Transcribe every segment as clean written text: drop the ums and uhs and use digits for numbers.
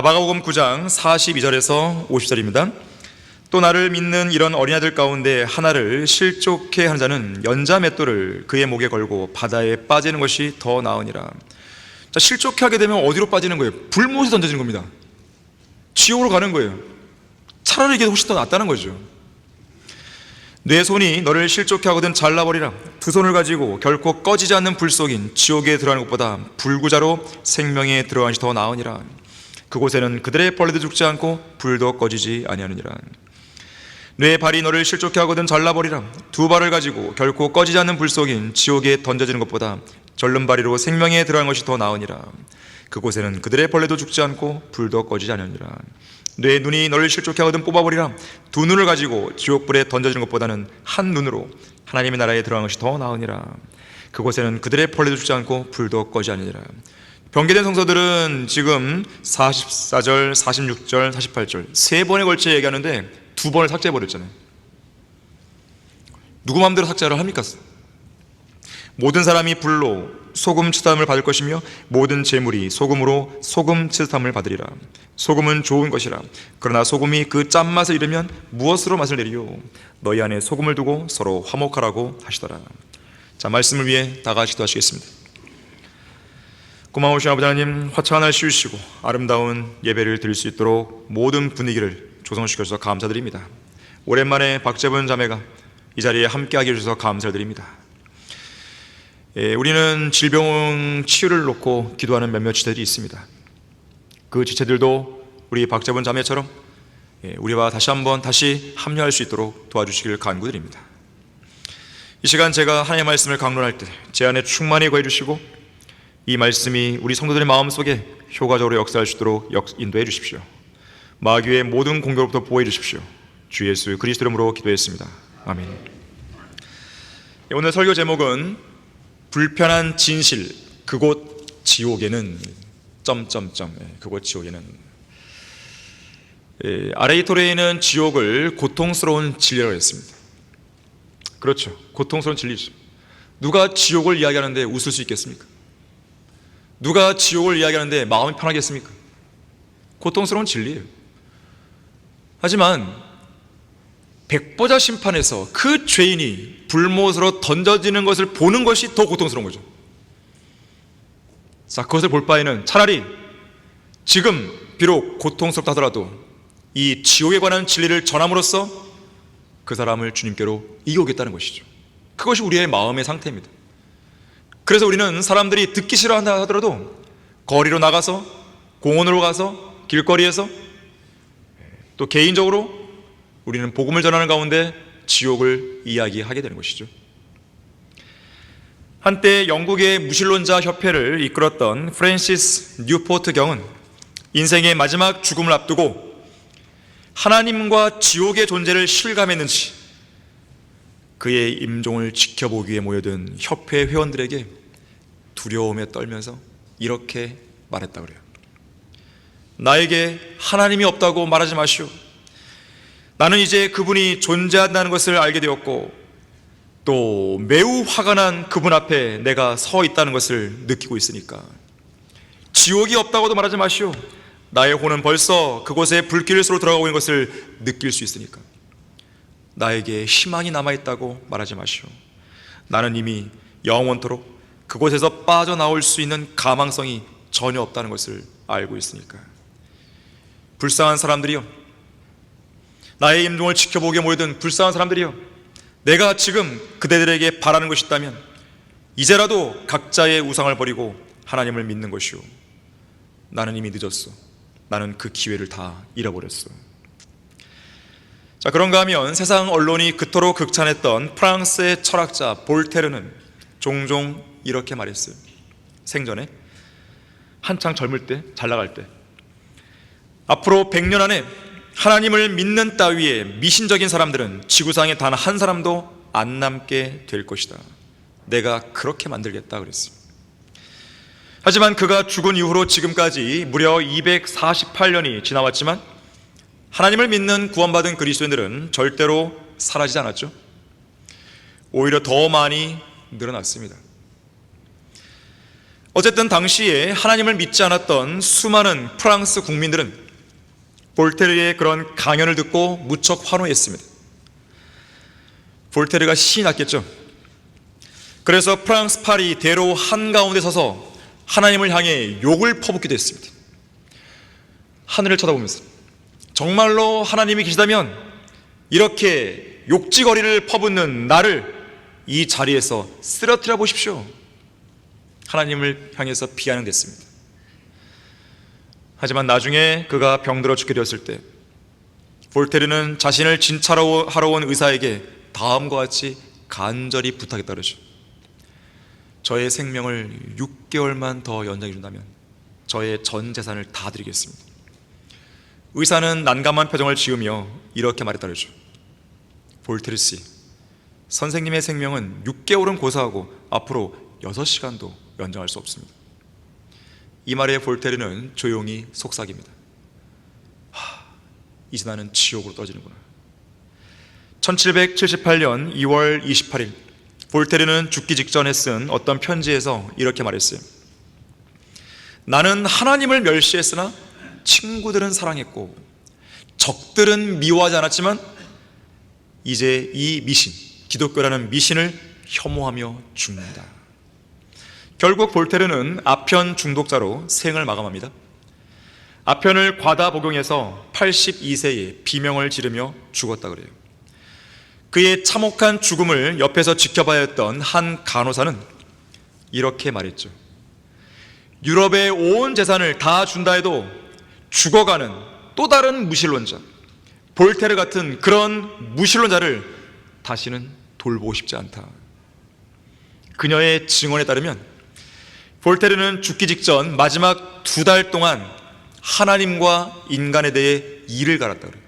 마가복음 9장 42절에서 50절입니다. 또 나를 믿는 이런 어린아이들 가운데 하나를 실족해 하는 자는 연자 맷돌을 그의 목에 걸고 바다에 빠지는 것이 더 나으니라. 자, 실족해 하게 되면 어디로 빠지는 거예요? 불못에 던져지는 겁니다. 지옥으로 가는 거예요. 차라리 이게 훨씬 더 낫다는 거죠. 내 손이 너를 실족해 하거든 잘라버리라. 두 손을 가지고 결코 꺼지지 않는 불 속인 지옥에 들어가는 것보다 불구자로 생명에 들어가는 것이 더 나으니라. 그곳에는 그들의 벌레도 죽지 않고 불도 꺼지지 아니하느니라. 내 발이 너를 실족해 하거든 잘라버리라. 두 발을 가지고 결코 꺼지지 않는 불 속인 지옥에 던져지는 것보다 절름발이로 생명에 들어가는 것이 더 나으니라. 그곳에는 그들의 벌레도 죽지 않고 불도 꺼지지 않으니라. 내 눈이 너를 실족해 하거든 뽑아버리라. 두 눈을 가지고 지옥불에 던져지는 것보다는 한 눈으로 하나님의 나라에 들어가는 것이 더 나으니라. 그곳에는 그들의 벌레도 죽지 않고 불도 꺼지지 않으니라. 변개된 성서들은 지금 44절, 46절, 48절 세 번에 걸쳐 얘기하는데 두 번을 삭제해버렸잖아요. 누구 마음대로 삭제를 합니까? 모든 사람이 불로 소금 치사함을 받을 것이며 모든 재물이 소금으로 소금 치사함을 받으리라. 소금은 좋은 것이라. 그러나 소금이 그 짠맛을 잃으면 무엇으로 맛을 내리요? 너희 안에 소금을 두고 서로 화목하라고 하시더라. 자, 말씀을 위해 다 같이 기도하시겠습니다. 고마우신 아버지 하나님, 화창한 날 씌우시고 아름다운 예배를 드릴 수 있도록 모든 분위기를 조성시켜주셔서 감사드립니다. 오랜만에 박재분 자매가 이 자리에 함께하게 해주셔서 감사드립니다. 우리는 질병 치유를 놓고 기도하는 몇몇 지체들이 있습니다. 그 지체들도 우리 박재분 자매처럼 우리와 다시 합류할 수 있도록 도와주시기를 간구드립니다. 이 시간 제가 하나님의 말씀을 강론할 때 제 안에 충만히 거해주시고 이 말씀이 우리 성도들의 마음속에 효과적으로 역사할 수 있도록 인도해 주십시오. 마귀의 모든 공격으로부터 보호해 주십시오. 주 예수 그리스도 이름으로 기도했습니다. 아멘. 오늘 설교 제목은 불편한 진실, 그곳 지옥에는 그곳 지옥에는. 아레이토레이는 지옥을 고통스러운 진리라고 했습니다. 그렇죠, 고통스러운 진리죠. 누가 지옥을 이야기하는데 웃을 수 있겠습니까? 누가 지옥을 이야기하는데 마음이 편하겠습니까? 고통스러운 진리예요. 하지만 백보자 심판에서 그 죄인이 불못으로 던져지는 것을 보는 것이 더 고통스러운 거죠. 자, 그것을 볼 바에는 차라리 지금 비록 고통스럽다 하더라도 이 지옥에 관한 진리를 전함으로써 그 사람을 주님께로 이어오겠다는 것이죠. 그것이 우리의 마음의 상태입니다. 그래서 우리는 사람들이 듣기 싫어한다 하더라도 거리로 나가서, 공원으로 가서, 길거리에서, 또 개인적으로 우리는 복음을 전하는 가운데 지옥을 이야기하게 되는 것이죠. 한때 영국의 무신론자 협회를 이끌었던 프랜시스 뉴포트 경은 인생의 마지막 죽음을 앞두고 하나님과 지옥의 존재를 실감했는지 그의 임종을 지켜보기 위해 모여든 협회 회원들에게 두려움에 떨면서 이렇게 말했다 그래요. 나에게 하나님이 없다고 말하지 마시오. 나는 이제 그분이 존재한다는 것을 알게 되었고 또 매우 화가 난 그분 앞에 내가 서 있다는 것을 느끼고 있으니까 지옥이 없다고도 말하지 마시오. 나의 혼은 벌써 그곳에 불길을 쏘러 들어가고 있는 것을 느낄 수 있으니까 나에게 희망이 남아있다고 말하지 마시오. 나는 이미 영원토록 그곳에서 빠져나올 수 있는 가망성이 전혀 없다는 것을 알고 있으니까. 불쌍한 사람들이여, 나의 임종을 지켜보게 모여든 불쌍한 사람들이여, 내가 지금 그대들에게 바라는 것이 있다면 이제라도 각자의 우상을 버리고 하나님을 믿는 것이오. 나는 이미 늦었어. 나는 그 기회를 다 잃어버렸어. 자, 그런가 하면 세상 언론이 그토록 극찬했던 프랑스의 철학자 볼테르는 종종 이렇게 말했어요. 생전에 한창 젊을 때, 잘 나갈 때, 앞으로 100년 안에 하나님을 믿는 따위의 미신적인 사람들은 지구상에 단 한 사람도 안 남게 될 것이다. 내가 그렇게 만들겠다 그랬어요. 하지만 그가 죽은 이후로 지금까지 무려 248년이 지나왔지만 하나님을 믿는 구원받은 그리스도인들은 절대로 사라지지 않았죠. 오히려 더 많이 늘어났습니다. 어쨌든 당시에 하나님을 믿지 않았던 수많은 프랑스 국민들은 볼테르의 그런 강연을 듣고 무척 환호했습니다. 볼테르가 신이 났겠죠. 그래서 프랑스 파리 대로 한가운데 서서 하나님을 향해 욕을 퍼붓기도 했습니다. 하늘을 쳐다보면서 정말로 하나님이 계시다면 이렇게 욕지거리를 퍼붓는 나를 이 자리에서 쓰러뜨려 보십시오. 하나님을 향해서 비아냥댔습니다. 하지만 나중에 그가 병들어 죽게 되었을 때 볼테르는 자신을 진찰하러 온 의사에게 다음과 같이 간절히 부탁했다 그러죠. 저의 생명을 6개월만 더 연장해 준다면 저의 전 재산을 다 드리겠습니다. 의사는 난감한 표정을 지으며 이렇게 말했다 그러죠. 볼테르 씨, 선생님의 생명은 6개월은 고사하고 앞으로 6시간도 연장할 수 없습니다. 이 말에 볼테르는 조용히 속삭입니다. 이제 나는 지옥으로 떨어지는구나. 1778년 2월 28일 볼테르는 죽기 직전에 쓴 어떤 편지에서 이렇게 말했어요. 나는 하나님을 멸시했으나 친구들은 사랑했고 적들은 미워하지 않았지만 이제 이 미신, 기독교라는 미신을 혐오하며 죽는다. 결국 볼테르는 아편 중독자로 생을 마감합니다. 아편을 과다 복용해서 82세에 비명을 지르며 죽었다 그래요. 그의 참혹한 죽음을 옆에서 지켜봐야 했던 한 간호사는 이렇게 말했죠. 유럽의 온 재산을 다 준다 해도 죽어가는 또 다른 무신론자, 볼테르 같은 그런 무신론자를 다시는 돌보고 싶지 않다. 그녀의 증언에 따르면 볼테르는 죽기 직전 마지막 2달 동안 하나님과 인간에 대해 이를 갈았다 그래요.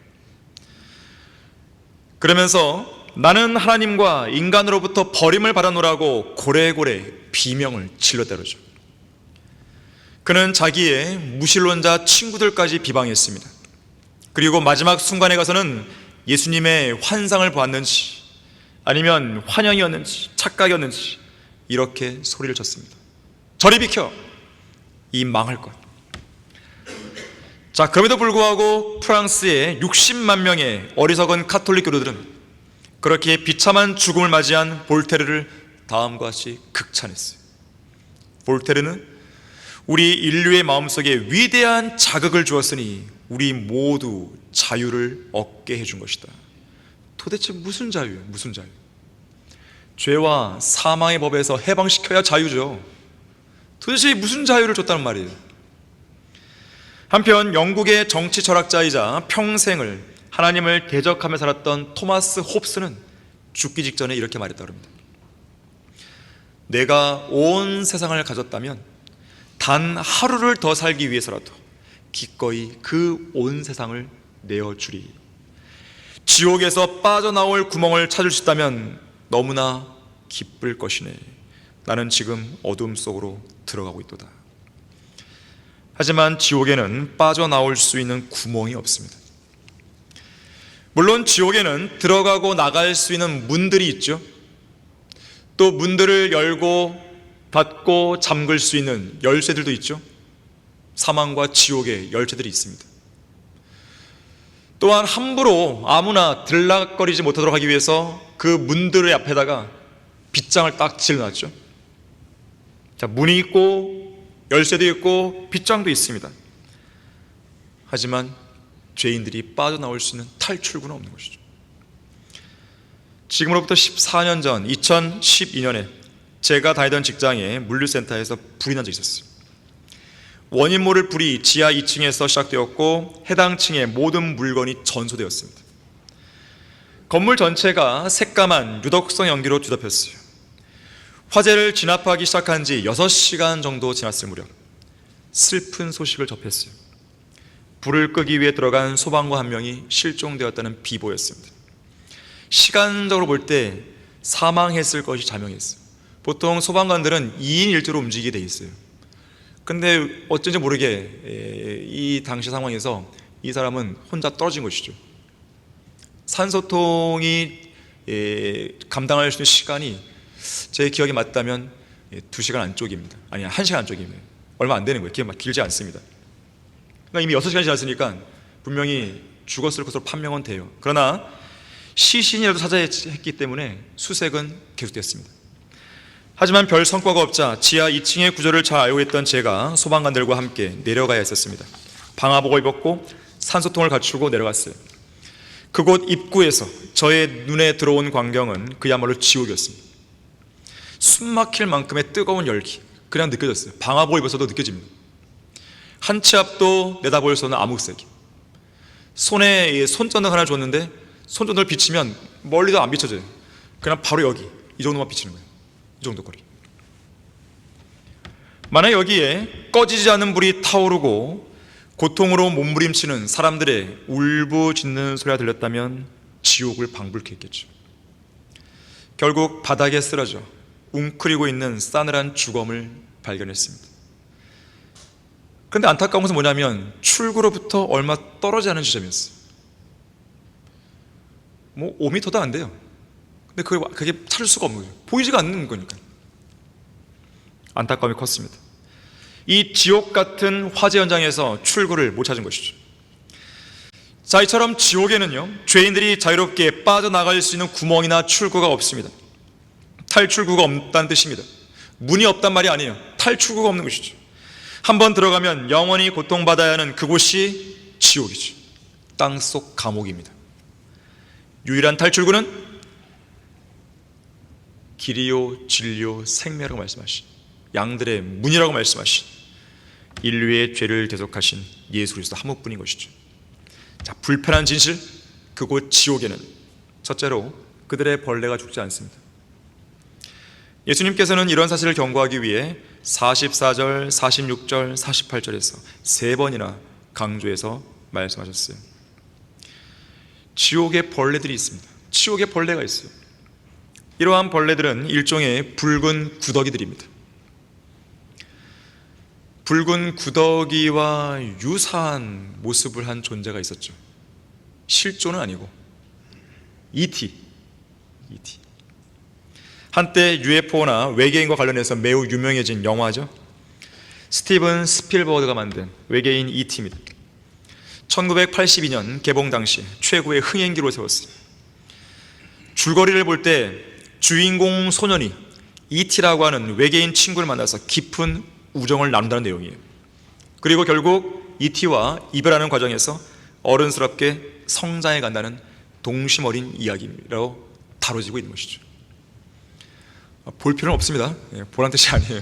그러면서 나는 하나님과 인간으로부터 버림을 받아노라고 고래고래 비명을 질렀다 그러죠. 그는 자기의 무신론자 친구들까지 비방했습니다. 그리고 마지막 순간에 가서는 예수님의 환상을 보았는지 아니면 환영이었는지 착각이었는지 이렇게 소리를 쳤습니다. 저리 비켜! 이 망할 것. 자, 그럼에도 불구하고 프랑스의 60만 명의 어리석은 카톨릭 교도들은 그렇게 비참한 죽음을 맞이한 볼테르를 다음과 같이 극찬했어요. 볼테르는 우리 인류의 마음속에 위대한 자극을 주었으니 우리 모두 자유를 얻게 해준 것이다. 도대체 무슨 자유예요? 무슨 자유? 죄와 사망의 법에서 해방시켜야 자유죠. 도대체 무슨 자유를 줬다는 말이에요? 한편 영국의 정치 철학자이자 평생을 하나님을 대적하며 살았던 토마스 홉스는 죽기 직전에 이렇게 말했다고 합니다. 내가 온 세상을 가졌다면 단 하루를 더 살기 위해서라도 기꺼이 그 온 세상을 내어주리. 지옥에서 빠져나올 구멍을 찾을 수 있다면 너무나 기쁠 것이네. 나는 지금 어둠 속으로 들어가고 있도다. 하지만 지옥에는 빠져나올 수 있는 구멍이 없습니다. 물론 지옥에는 들어가고 나갈 수 있는 문들이 있죠. 또 문들을 열고 닫고 잠글 수 있는 열쇠들도 있죠. 사망과 지옥의 열쇠들이 있습니다. 또한 함부로 아무나 들락거리지 못하도록 하기 위해서 그 문들의 앞에다가 빗장을 딱 지어놨죠. 자, 문이 있고 열쇠도 있고 빗장도 있습니다. 하지만 죄인들이 빠져나올 수 있는 탈출구는 없는 것이죠. 지금으로부터 14년 전 2012년에 제가 다니던 직장에 물류센터에서 불이 난 적이 있었어요. 원인 모를 불이 지하 2층에서 시작되었고 해당 층의 모든 물건이 전소되었습니다. 건물 전체가 새까만 유독성 연기로 뒤덮였어요. 화재를 진압하기 시작한 지 6시간 정도 지났을 무렵 슬픈 소식을 접했어요. 불을 끄기 위해 들어간 소방관 한 명이 실종되었다는 비보였습니다. 시간적으로 볼 때 사망했을 것이 자명했어요. 보통 소방관들은 2인 1조로 움직이게 돼 있어요. 근데 어쩐지 모르게 이 당시 상황에서 이 사람은 혼자 떨어진 것이죠. 산소통이 감당할 수 있는 시간이 제 기억에 맞다면 2시간 안쪽입니다. 아니, 1시간 안쪽입니다. 얼마 안 되는 거예요. 길지 않습니다. 그러니까 이미 6시간이 지났으니까 분명히 죽었을 것으로 판명은 돼요. 그러나 시신이라도 찾아했기 때문에 수색은 계속됐습니다. 하지만 별 성과가 없자 지하 2층의 구조를 잘 알고 있던 제가 소방관들과 함께 내려가야 했었습니다. 방화복을 입었고 산소통을 갖추고 내려갔어요. 그곳 입구에서 저의 눈에 들어온 광경은 그야말로 지옥이었습니다. 숨막힐 만큼의 뜨거운 열기, 그냥 느껴졌어요. 방화복을 입어서도 느껴집니다. 한 치 앞도 내다볼 수 없는 암흑색이. 손에 손전등 하나 줬는데 손전등을 비치면 멀리도 안 비춰져요. 그냥 바로 여기, 이 정도만 비치는 거예요. 이 정도 거리. 만약 여기에 꺼지지 않는 불이 타오르고 고통으로 몸부림치는 사람들의 울부짖는 소리가 들렸다면 지옥을 방불케 했겠죠. 결국 바닥에 쓰러져 웅크리고 있는 싸늘한 주검을 발견했습니다. 그런데 안타까운 것은 뭐냐면 출구로부터 얼마 떨어지지 않은 지점이었어요. 5m도 안 돼요. 근데 그게 찾을 수가 없는 거죠. 보이지가 않는 거니까. 안타까움이 컸습니다. 이 지옥 같은 화재 현장에서 출구를 못 찾은 것이죠. 자, 이처럼 지옥에는요, 죄인들이 자유롭게 빠져나갈 수 있는 구멍이나 출구가 없습니다. 탈출구가 없다는 뜻입니다. 문이 없단 말이 아니에요. 탈출구가 없는 것이죠. 한번 들어가면 영원히 고통받아야 하는 그곳이 지옥이죠. 땅속 감옥입니다. 유일한 탈출구는 길이요 진리요 생명이라고 말씀하신, 양들의 문이라고 말씀하신 인류의 죄를 대속하신 예수 그리스도 한 분뿐인 것이죠. 자, 불편한 진실, 그곳 지옥에는 첫째로 그들의 벌레가 죽지 않습니다. 예수님께서는 이런 사실을 경고하기 위해 44절, 46절, 48절에서 3번이나 강조해서 말씀하셨어요. 지옥에 벌레들이 있습니다. 지옥에 벌레가 있어요. 이러한 벌레들은 일종의 붉은 구더기들입니다. 붉은 구더기와 유사한 모습을 한 존재가 있었죠. 실존은 아니고 E.T. 한때 UFO나 외계인과 관련해서 매우 유명해진 영화죠. 스티븐 스필버그가 만든 외계인 E.T.입니다. 1982년 개봉 당시 최고의 흥행기로 세웠어요. 줄거리를 볼 때 주인공 소년이 E.T.라고 하는 외계인 친구를 만나서 깊은 우정을 나눈다는 내용이에요. 그리고 결국 E.T.와 이별하는 과정에서 어른스럽게 성장해 간다는 동심 어린 이야기로 다뤄지고 있는 것이죠. 볼 필요는 없습니다. 보란 뜻이 아니에요.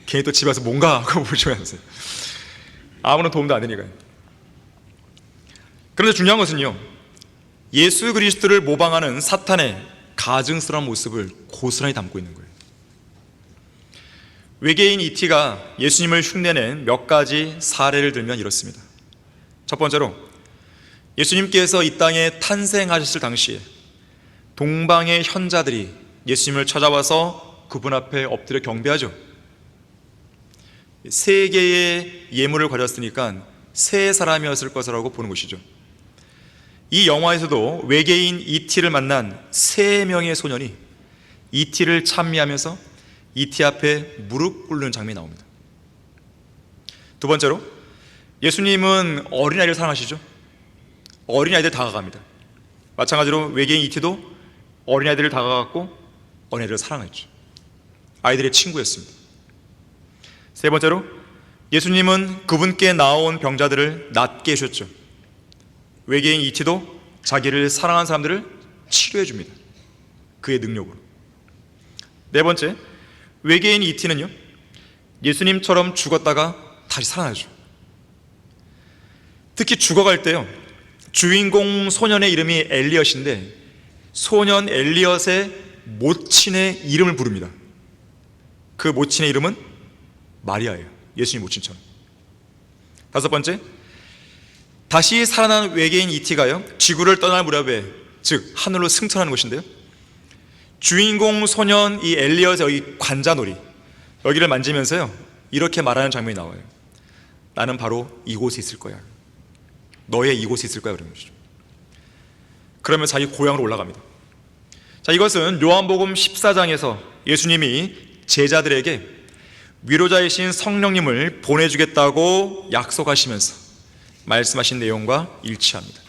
괜히 또 집에 와서 뭔가 하고 보시면 하세요. 아무런 도움도 안 되니까요. 그런데 중요한 것은요, 예수 그리스도를 모방하는 사탄의 가증스러운 모습을 고스란히 담고 있는 거예요. 외계인 E.T가 예수님을 흉내낸 몇 가지 사례를 들면 이렇습니다. 첫 번째로, 예수님께서 이 땅에 탄생하셨을 당시에 동방의 현자들이 예수님을 찾아와서 그분 앞에 엎드려 경배하죠. 세 개의 예물을 가졌으니까 세 사람이었을 것이라고 보는 것이죠. 이 영화에서도 외계인 E.T를 만난 3명의 소년이 E.T를 찬미하면서 E.T 앞에 무릎 꿇는 장면이 나옵니다. 두 번째로, 예수님은 어린아이를 사랑하시죠. 어린아이들 다가갑니다. 마찬가지로 외계인 E.T도 어린아이들을 다가갔고 어린아이들을 사랑했죠. 아이들의 친구였습니다. 세 번째로, 예수님은 그분께 나온 병자들을 낫게 해주셨죠. 외계인 E.T도 자기를 사랑한 사람들을 치료해 줍니다. 그의 능력으로. 네 번째, 외계인 E.T는요, 예수님처럼 죽었다가 다시 살아나죠. 특히 죽어갈 때요, 주인공 소년의 이름이 엘리엇인데 소년 엘리엇의 모친의 이름을 부릅니다. 그 모친의 이름은 마리아예요. 예수님 모친처럼. 다섯 번째, 다시 살아난 외계인 E.T가요, 지구를 떠날 무렵에, 즉 하늘로 승천하는 것인데요, 주인공 소년 이 엘리엇의 여기 관자놀이, 여기를 만지면서요 이렇게 말하는 장면이 나와요. 나는 바로 이곳에 있을 거야. 너의 이곳에 있을 거야. 그런 것이죠. 그러면 자기 고향으로 올라갑니다. 자, 이것은 요한복음 14장에서 예수님이 제자들에게 위로자이신 성령님을 보내주겠다고 약속하시면서 말씀하신 내용과 일치합니다.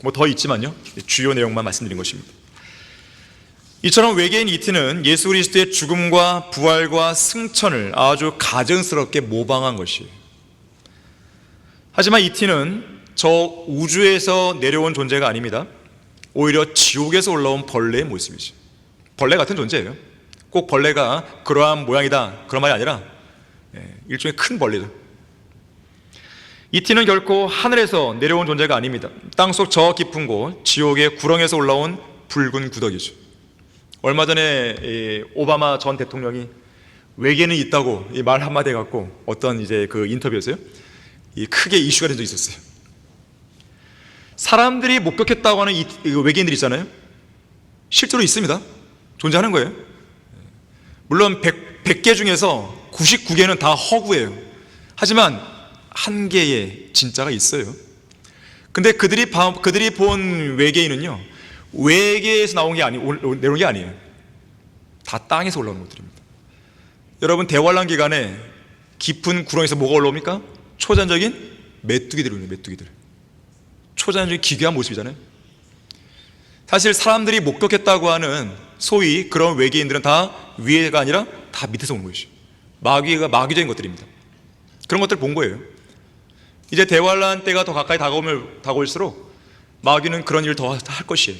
뭐 더 있지만요, 주요 내용만 말씀드린 것입니다. 이처럼 외계인 이티는 예수 그리스도의 죽음과 부활과 승천을 아주 가증스럽게 모방한 것이에요. 하지만 이티는 저 우주에서 내려온 존재가 아닙니다. 오히려 지옥에서 올라온 벌레의 모습이죠. 벌레 같은 존재예요. 꼭 벌레가 그러한 모양이다 그런 말이 아니라 일종의 큰 벌레죠. 이티는 결코 하늘에서 내려온 존재가 아닙니다. 땅속 저 깊은 곳 지옥의 구렁에서 올라온 붉은 구더기죠. 얼마 전에 오바마 전 대통령이 외계인은 있다고 말 한마디 해갖고 어떤 이제 그 인터뷰였어요. 크게 이슈가 된 적이 있었어요. 사람들이 목격했다고 하는 외계인들 있잖아요. 실제로 있습니다. 존재하는 거예요. 물론 100개 중에서 99개는 다 허구예요. 하지만 한 개의 진짜가 있어요. 근데 그들이 본 외계인은요, 외계에서 내려온 게 아니에요. 다 땅에서 올라오는 것들입니다. 여러분, 대환란 기간에 깊은 구렁에서 뭐가 올라옵니까? 초자연적인 메뚜기들이 오는 메뚜기들. 초자연적인 기괴한 모습이잖아요. 사실 사람들이 목격했다고 하는 소위 그런 외계인들은 다 위에가 아니라 다 밑에서 온 것이죠. 마귀적인 것들입니다. 그런 것들을 본 거예요. 이제 대환란 때가 더 가까이 다가올수록 마귀는 그런 일을 더 할 것이에요.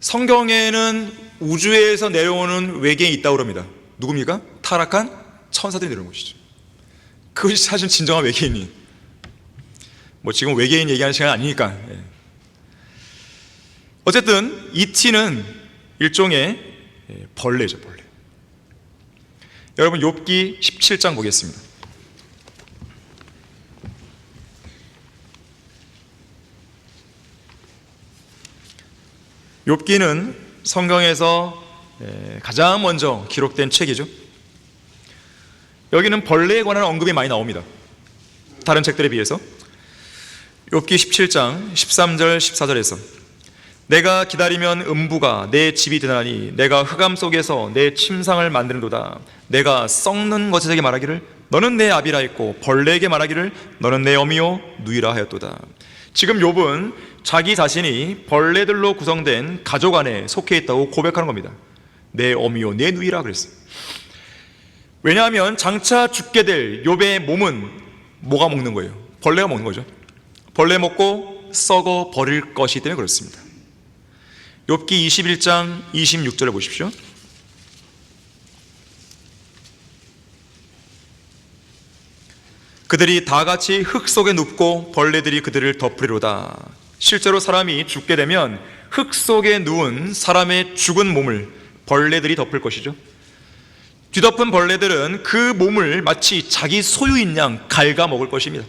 성경에는 우주에서 내려오는 외계인이 있다고 합니다. 누굽니까? 타락한 천사들이 내려온 것이죠. 그것이 사실 진정한 외계인이. 뭐 지금 외계인 얘기하는 시간이 아니니까. 어쨌든 이티는 일종의 벌레죠, 벌레. 여러분, 욥기 17장 보겠습니다. 욥기는 성경에서 가장 먼저 기록된 책이죠. 여기는 벌레에 관한 언급이 많이 나옵니다. 다른 책들에 비해서. 욥기 17장 13절 14절에서 내가 기다리면 음부가 내 집이 되나니 내가 흑암 속에서 내 침상을 만드는도다. 내가 썩는 것에게 말하기를 너는 내 아비라 했고 벌레에게 말하기를 너는 내 어미요 누이라 하였도다. 지금 욥은 자기 자신이 벌레들로 구성된 가족 안에 속해 있다고 고백하는 겁니다. 내 어미요 내 누이라 그랬어요. 왜냐하면 장차 죽게 될 욥의 몸은 뭐가 먹는 거예요? 벌레가 먹는 거죠. 벌레 먹고 썩어 버릴 것이기 때문에 그렇습니다. 욥기 21장 26절을 보십시오. 그들이 다 같이 흙 속에 눕고 벌레들이 그들을 덮으리로다. 실제로 사람이 죽게 되면 흙 속에 누운 사람의 죽은 몸을 벌레들이 덮을 것이죠. 뒤덮은 벌레들은 그 몸을 마치 자기 소유인 양 갉아먹을 것입니다.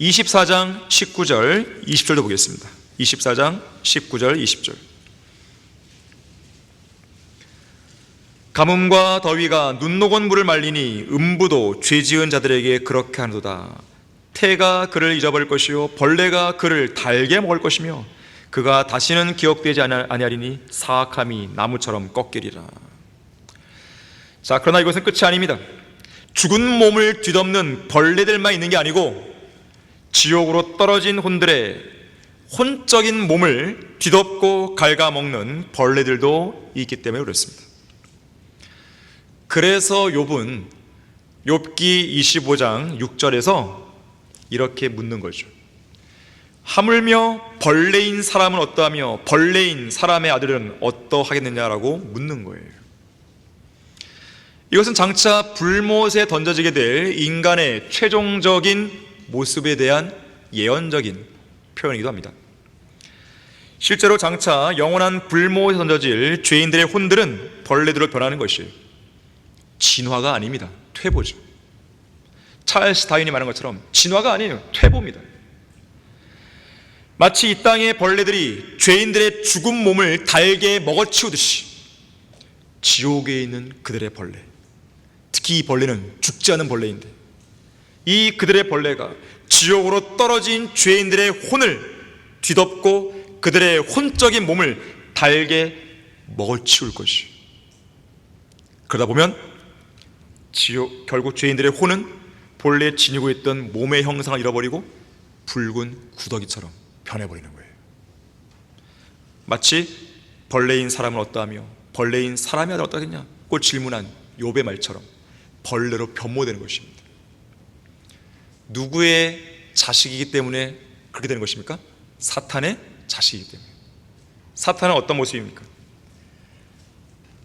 24장 19절 20절도 보겠습니다. 24장 19절 20절 가뭄과 더위가 눈 녹은 물을 말리니 음부도 죄지은 자들에게 그렇게 하노도다. 태가 그를 잊어버릴 것이요 벌레가 그를 달게 먹을 것이며 그가 다시는 기억되지 아니하리니 사악함이 나무처럼 꺾이리라. 자, 그러나 이것은 끝이 아닙니다. 죽은 몸을 뒤덮는 벌레들만 있는 게 아니고 지옥으로 떨어진 혼들의 혼적인 몸을 뒤덮고 갉아먹는 벌레들도 있기 때문에 그렇습니다. 그래서 욥은 욥기 25장 6절에서 이렇게 묻는 거죠. 하물며 벌레인 사람은 어떠하며 벌레인 사람의 아들은 어떠하겠느냐라고 묻는 거예요. 이것은 장차 불못에 던져지게 될 인간의 최종적인 모습에 대한 예언적인 표현이기도 합니다. 실제로 장차 영원한 불못에 던져질 죄인들의 혼들은 벌레들로 변하는 것이에요. 진화가 아닙니다. 퇴보죠. 찰스 다윈이 말한 것처럼 진화가 아니에요. 퇴보입니다. 마치 이 땅의 벌레들이 죄인들의 죽은 몸을 달게 먹어치우듯이 지옥에 있는 그들의 벌레, 특히 이 벌레는 죽지 않은 벌레인데 이 그들의 벌레가 지옥으로 떨어진 죄인들의 혼을 뒤덮고 그들의 혼적인 몸을 달게 먹어치울 것이. 그러다 보면 결국 죄인들의 혼은 본래 지니고 있던 몸의 형상을 잃어버리고 붉은 구더기처럼 변해버리는 거예요. 마치 벌레인 사람은 어떠하며 벌레인 사람이 어떠하겠냐 고 질문한 욥의 말처럼 벌레로 변모되는 것입니다. 누구의 자식이기 때문에 그렇게 되는 것입니까? 사탄의 자식이기 때문에. 사탄은 어떤 모습입니까?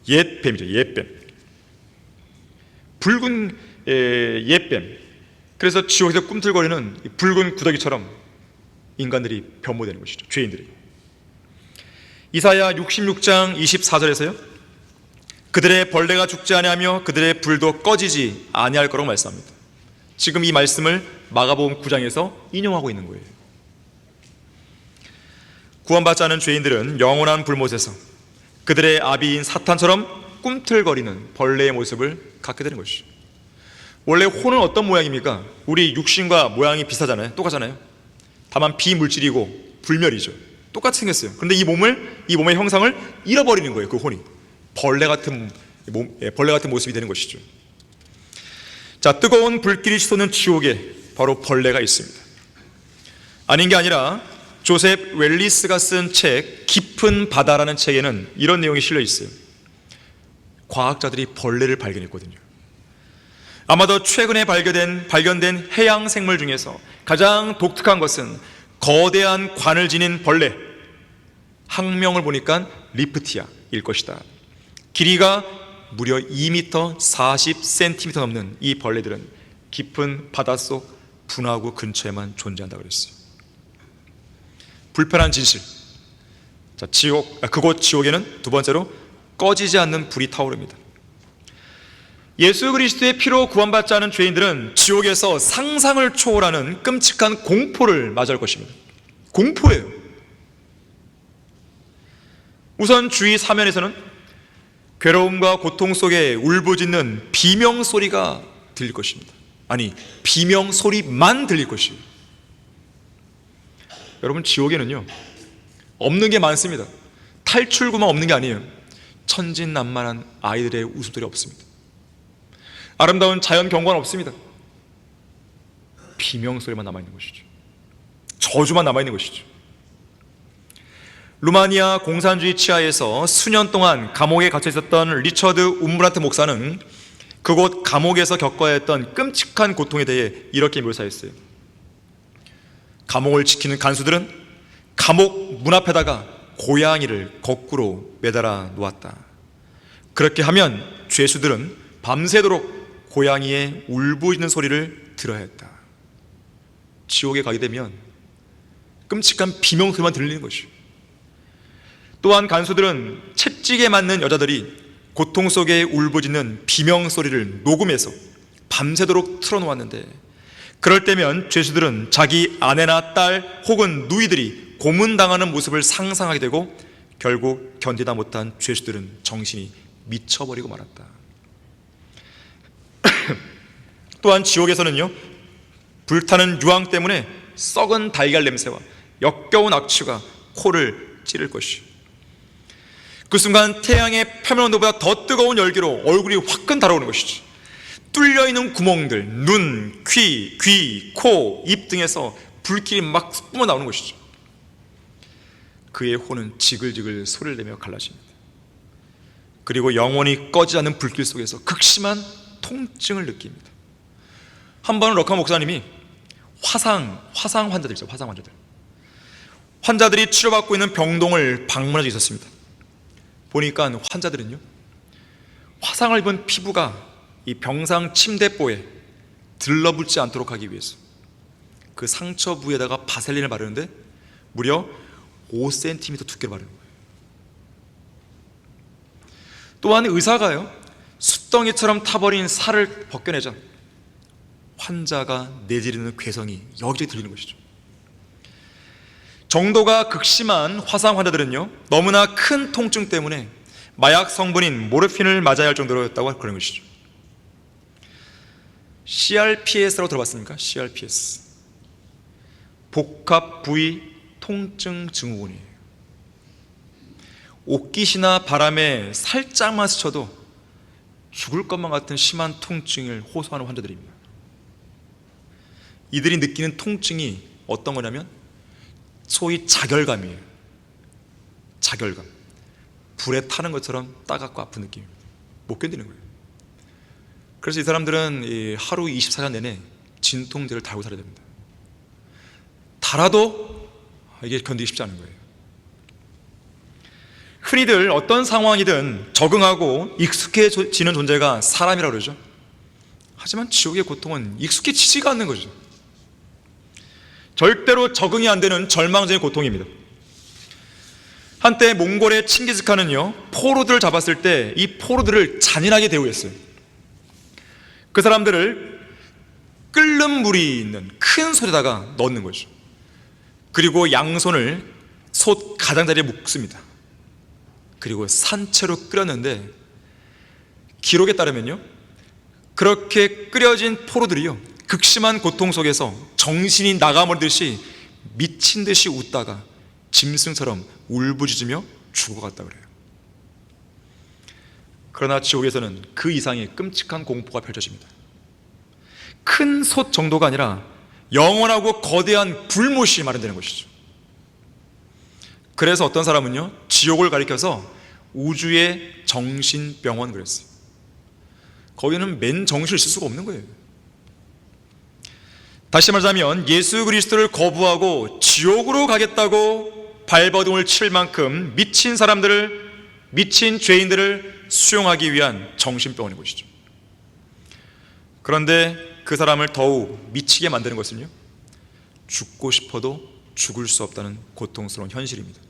옛뱀이죠. 옛뱀. 붉은 옛뱀. 그래서 지옥에서 꿈틀거리는 붉은 구더기처럼 인간들이 변모되는 것이죠. 죄인들이. 이사야 66장 24절에서요 그들의 벌레가 죽지 아니하며 그들의 불도 꺼지지 아니할 거라고 말씀합니다. 지금 이 말씀을 마가복음 9장에서 인용하고 있는 거예요. 구원받지 않은 죄인들은 영원한 불못에서 그들의 아비인 사탄처럼 꿈틀거리는 벌레의 모습을 갖게 되는 것이죠. 원래 혼은 어떤 모양입니까? 우리 육신과 모양이 비슷하잖아요. 똑같잖아요. 다만 비물질이고 불멸이죠. 똑같이 생겼어요. 그런데 이 몸의 형상을 잃어버리는 거예요. 그 혼이 벌레 같은 모습이 되는 것이죠. 자, 뜨거운 불길이 솟는 지옥에 바로 벌레가 있습니다. 아닌 게 아니라 조셉 웰리스가 쓴 책 깊은 바다라는 책에는 이런 내용이 실려 있어요. 과학자들이 벌레를 발견했거든요. 아마도 최근에 발견된 해양 생물 중에서 가장 독특한 것은 거대한 관을 지닌 벌레, 학명을 보니까 리프티아일 것이다. 길이가 무려 2m 40cm 넘는 이 벌레들은 깊은 바닷속 분화구 근처에만 존재한다고 그랬어요. 불편한 진실. 자, 그곳 지옥에는 두 번째로 꺼지지 않는 불이 타오릅니다. 예수 그리스도의 피로 구원받지 않은 죄인들은 지옥에서 상상을 초월하는 끔찍한 공포를 맞이할 것입니다. 공포예요. 우선 주위 사면에서는 괴로움과 고통 속에 울부짖는 비명소리가 들릴 것입니다. 아니, 비명소리만 들릴 것이에요. 여러분, 지옥에는요 없는 게 많습니다. 탈출구만 없는 게 아니에요. 천진난만한 아이들의 웃음소리 없습니다. 아름다운 자연 경관 없습니다. 비명소리만 남아있는 것이죠. 저주만 남아있는 것이죠. 루마니아 공산주의 치하에서 수년 동안 감옥에 갇혀 있었던 리처드 움브라트 목사는 그곳 감옥에서 겪어야 했던 끔찍한 고통에 대해 이렇게 묘사했어요. 감옥을 지키는 간수들은 감옥 문 앞에다가 고양이를 거꾸로 매달아 놓았다. 그렇게 하면 죄수들은 밤새도록 고양이의 울부짖는 소리를 들어야 했다. 지옥에 가게 되면 끔찍한 비명소리만 들리는 것이요. 또한 간수들은 채찍에 맞는 여자들이 고통 속에 울부짖는 비명소리를 녹음해서 밤새도록 틀어놓았는데, 그럴 때면 죄수들은 자기 아내나 딸 혹은 누이들이 고문당하는 모습을 상상하게 되고 결국 견디다 못한 죄수들은 정신이 미쳐버리고 말았다. 또한 지옥에서는요 불타는 유황 때문에 썩은 달걀 냄새와 역겨운 악취가 코를 찌를 것이요. 그 순간 태양의 표면 온도보다 더 뜨거운 열기로 얼굴이 화끈 달아오는 것이지. 뚫려있는 구멍들, 눈, 귀, 코, 입 등에서 불길이 막 뿜어 나오는 것이죠. 그의 혼은 지글지글 소리를 내며 갈라집니다. 그리고 영원히 꺼지지 않는 불길 속에서 극심한 통증을 느낍니다. 한 번은 럭카 목사님이 화상 환자들이죠. 화상 환자들이 치료받고 있는 병동을 방문한 적이 있었습니다. 보니까 환자들은요 화상을 입은 피부가 이 병상 침대보에 들러붙지 않도록 하기 위해서 그 상처 부위에다가 바셀린을 바르는데 무려 5cm 두께로 바르는 거예요. 또한 의사가요 숯덩이처럼 타버린 살을 벗겨내자 환자가 내지르는 괴성이 여기저기 들리는 것이죠. 정도가 극심한 화상 환자들은요 너무나 큰 통증 때문에 마약 성분인 모르핀을 맞아야 할 정도였다고 그런 것이죠. CRPS라고 들어봤습니까? CRPS 복합 부위 통증 증후군이에요. 옷깃이나 바람에 살짝만 스쳐도 죽을 것만 같은 심한 통증을 호소하는 환자들입니다. 이들이 느끼는 통증이 어떤 거냐면 소위 자결감이에요. 자결감. 불에 타는 것처럼 따갑고 아픈 느낌입니다. 못 견디는 거예요. 그래서 이 사람들은 하루 24시간 내내 진통제를 달고 살아야 됩니다. 달아도 이게 견디기 쉽지 않은 거예요. 흔히들 어떤 상황이든 적응하고 익숙해지는 존재가 사람이라고 그러죠. 하지만 지옥의 고통은 익숙해지지가 않는 거죠. 절대로 적응이 안 되는 절망적인 고통입니다. 한때 몽골의 칭기즈칸은요, 포로들을 잡았을 때 이 포로들을 잔인하게 대우했어요. 그 사람들을 끓는 물이 있는 큰 솥에다가 넣는 거죠. 그리고 양손을 솥 가장자리에 묶습니다. 그리고 산채로 끓였는데, 기록에 따르면요, 그렇게 끓여진 포로들이요, 극심한 고통 속에서 정신이 나가버리듯이 미친 듯이 웃다가 짐승처럼 울부짖으며 죽어갔다 그래요. 그러나 지옥에서는 그 이상의 끔찍한 공포가 펼쳐집니다. 큰 솥 정도가 아니라 영원하고 거대한 불못이 마련되는 것이죠. 그래서 어떤 사람은요, 지옥을 가리켜서 우주의 정신병원 그랬어요. 거기는 맨 정신을 쓸 수가 없는 거예요. 다시 말하자면 예수 그리스도를 거부하고 지옥으로 가겠다고 발버둥을 칠 만큼 미친 사람들을, 미친 죄인들을 수용하기 위한 정신병원인 것이죠. 그런데 그 사람을 더욱 미치게 만드는 것은요, 죽고 싶어도 죽을 수 없다는 고통스러운 현실입니다.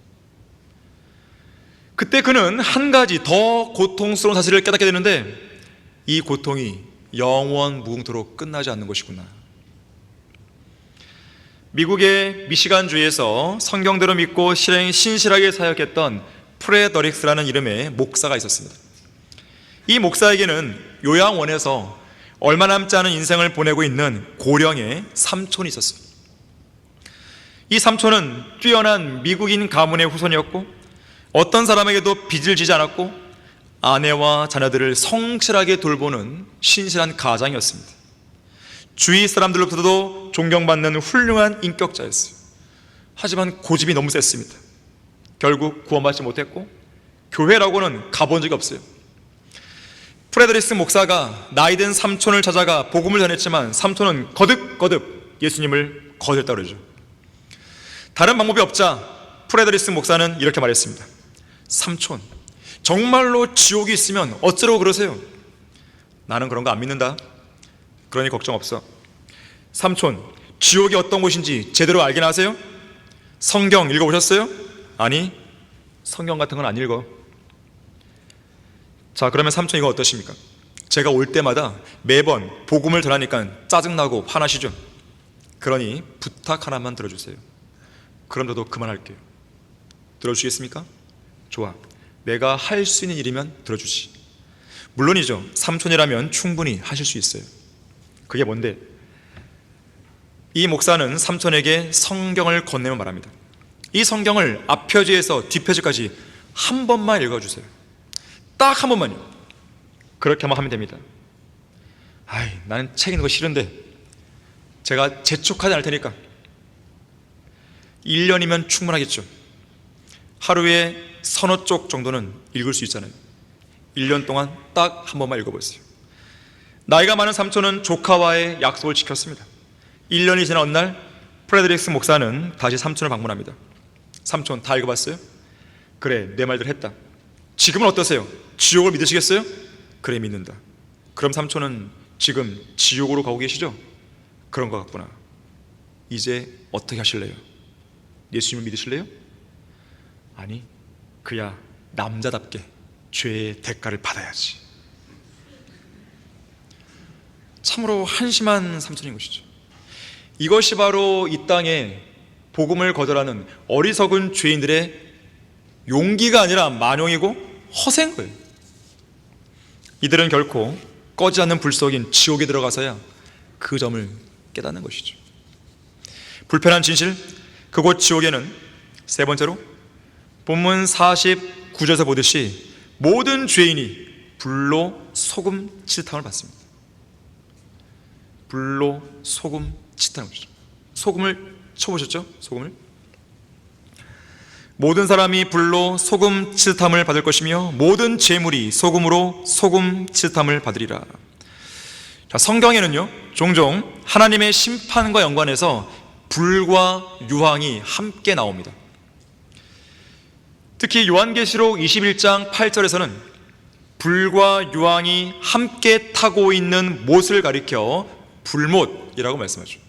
그때 그는 한 가지 더 고통스러운 사실을 깨닫게 되는데, 이 고통이 영원 무궁토록 끝나지 않는 것이구나. 미국의 미시간주에서 성경대로 믿고 신실하게 사역했던 프레더릭스라는 이름의 목사가 있었습니다. 이 목사에게는 요양원에서 얼마 남지 않은 인생을 보내고 있는 고령의 삼촌이 있었어요. 이 삼촌은 뛰어난 미국인 가문의 후손이었고, 어떤 사람에게도 빚을 지지 않았고, 아내와 자녀들을 성실하게 돌보는 신실한 가장이었습니다. 주위 사람들로부터도 존경받는 훌륭한 인격자였어요. 하지만 고집이 너무 셌습니다. 결국 구원받지 못했고, 교회라고는 가본 적이 없어요. 프레드리스 목사가 나이든 삼촌을 찾아가 복음을 전했지만 삼촌은 거듭거듭 예수님을 거절했다고 그러죠. 다른 방법이 없자 프레드리스 목사는 이렇게 말했습니다. 삼촌, 정말로 지옥이 있으면 어쩌라고 그러세요? 나는 그런 거 안 믿는다. 그러니 걱정 없어. 삼촌, 지옥이 어떤 곳인지 제대로 알긴 하세요? 성경 읽어보셨어요? 아니, 성경 같은 건 안 읽어. 자, 그러면 삼촌 이거 어떠십니까? 제가 올 때마다 매번 복음을 전하니까 짜증나고 화나시죠? 그러니 부탁 하나만 들어주세요. 그럼 저도 그만할게요. 들어주시겠습니까? 좋아. 내가 할 수 있는 일이면 들어주지. 물론이죠. 삼촌이라면 충분히 하실 수 있어요. 그게 뭔데? 이 목사는 삼촌에게 성경을 건네며 말합니다. 이 성경을 앞표지에서 뒷표지까지 한 번만 읽어주세요. 딱 한 번만요. 그렇게만 하면 됩니다. 아이, 나는 책 읽는 거 싫은데 제가 재촉하지 않을 테니까. 1년이면 충분하겠죠. 하루에 서너 쪽 정도는 읽을 수 있잖아요. 1년 동안 딱 한 번만 읽어보세요. 나이가 많은 삼촌은 조카와의 약속을 지켰습니다. 1년이 지난 어느 날 프레드릭스 목사는 다시 삼촌을 방문합니다. 삼촌, 다 읽어봤어요? 그래, 내 말대로 했다. 지금은 어떠세요? 지옥을 믿으시겠어요? 그래, 믿는다. 그럼 삼촌은 지금 지옥으로 가고 계시죠? 그런 것 같구나. 이제 어떻게 하실래요? 예수님을 믿으실래요? 아니, 그야 남자답게 죄의 대가를 받아야지. 참으로 한심한 삼촌인 것이죠. 이것이 바로 이 땅에 복음을 거절하는 어리석은 죄인들의 용기가 아니라 만용이고 허세인 거예요. 이들은 결코 꺼지 않는 불 속인 지옥에 들어가서야 그 점을 깨닫는 것이죠. 불편한 진실, 그곳 지옥에는 세 번째로 본문 49 9절에서 보듯이 모든 죄인이 불로 소금 치듯함을 받습니다. 불로 소금 치듯함을 받죠. 소금을 쳐보셨죠? 소금을? 모든 사람이 불로 소금 치듯함을 받을 것이며 모든 재물이 소금으로 소금 치듯함을 받으리라. 자, 성경에는요 종종 하나님의 심판과 연관해서 불과 유황이 함께 나옵니다. 특히 요한계시록 21장 8절에서는 불과 유황이 함께 타고 있는 못을 가리켜 불못이라고 말씀하죠.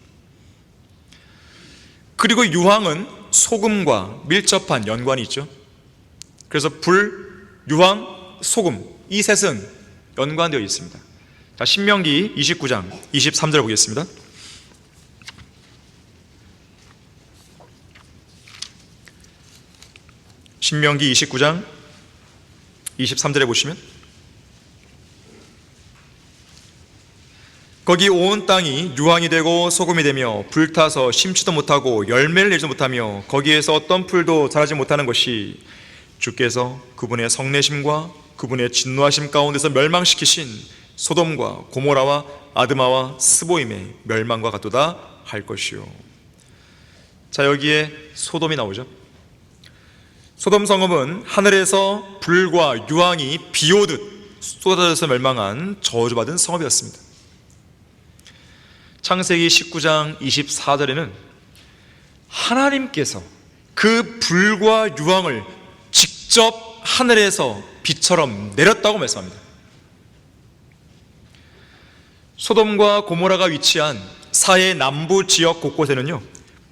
그리고 유황은 소금과 밀접한 연관이 있죠. 그래서 불, 유황, 소금 이 셋은 연관되어 있습니다. 자, 신명기 29장 23절 보겠습니다. 신명기 29장 23절에 보시면 거기 온 땅이 유황이 되고 소금이 되며 불타서 심지도 못하고 열매를 내지 못하며 거기에서 어떤 풀도 자라지 못하는 것이 주께서 그분의 성내심과 그분의 진노하심 가운데서 멸망시키신 소돔과 고모라와 아드마와 스보임의 멸망과 같도다 할 것이요. 자, 여기에 소돔이 나오죠. 소돔 성읍은 하늘에서 불과 유황이 비오듯 쏟아져서 멸망한 저주받은 성읍이었습니다. 창세기 19장 24절에는 하나님께서 그 불과 유황을 직접 하늘에서 비처럼 내렸다고 말씀합니다. 소돔과 고모라가 위치한 사해 남부 지역 곳곳에는요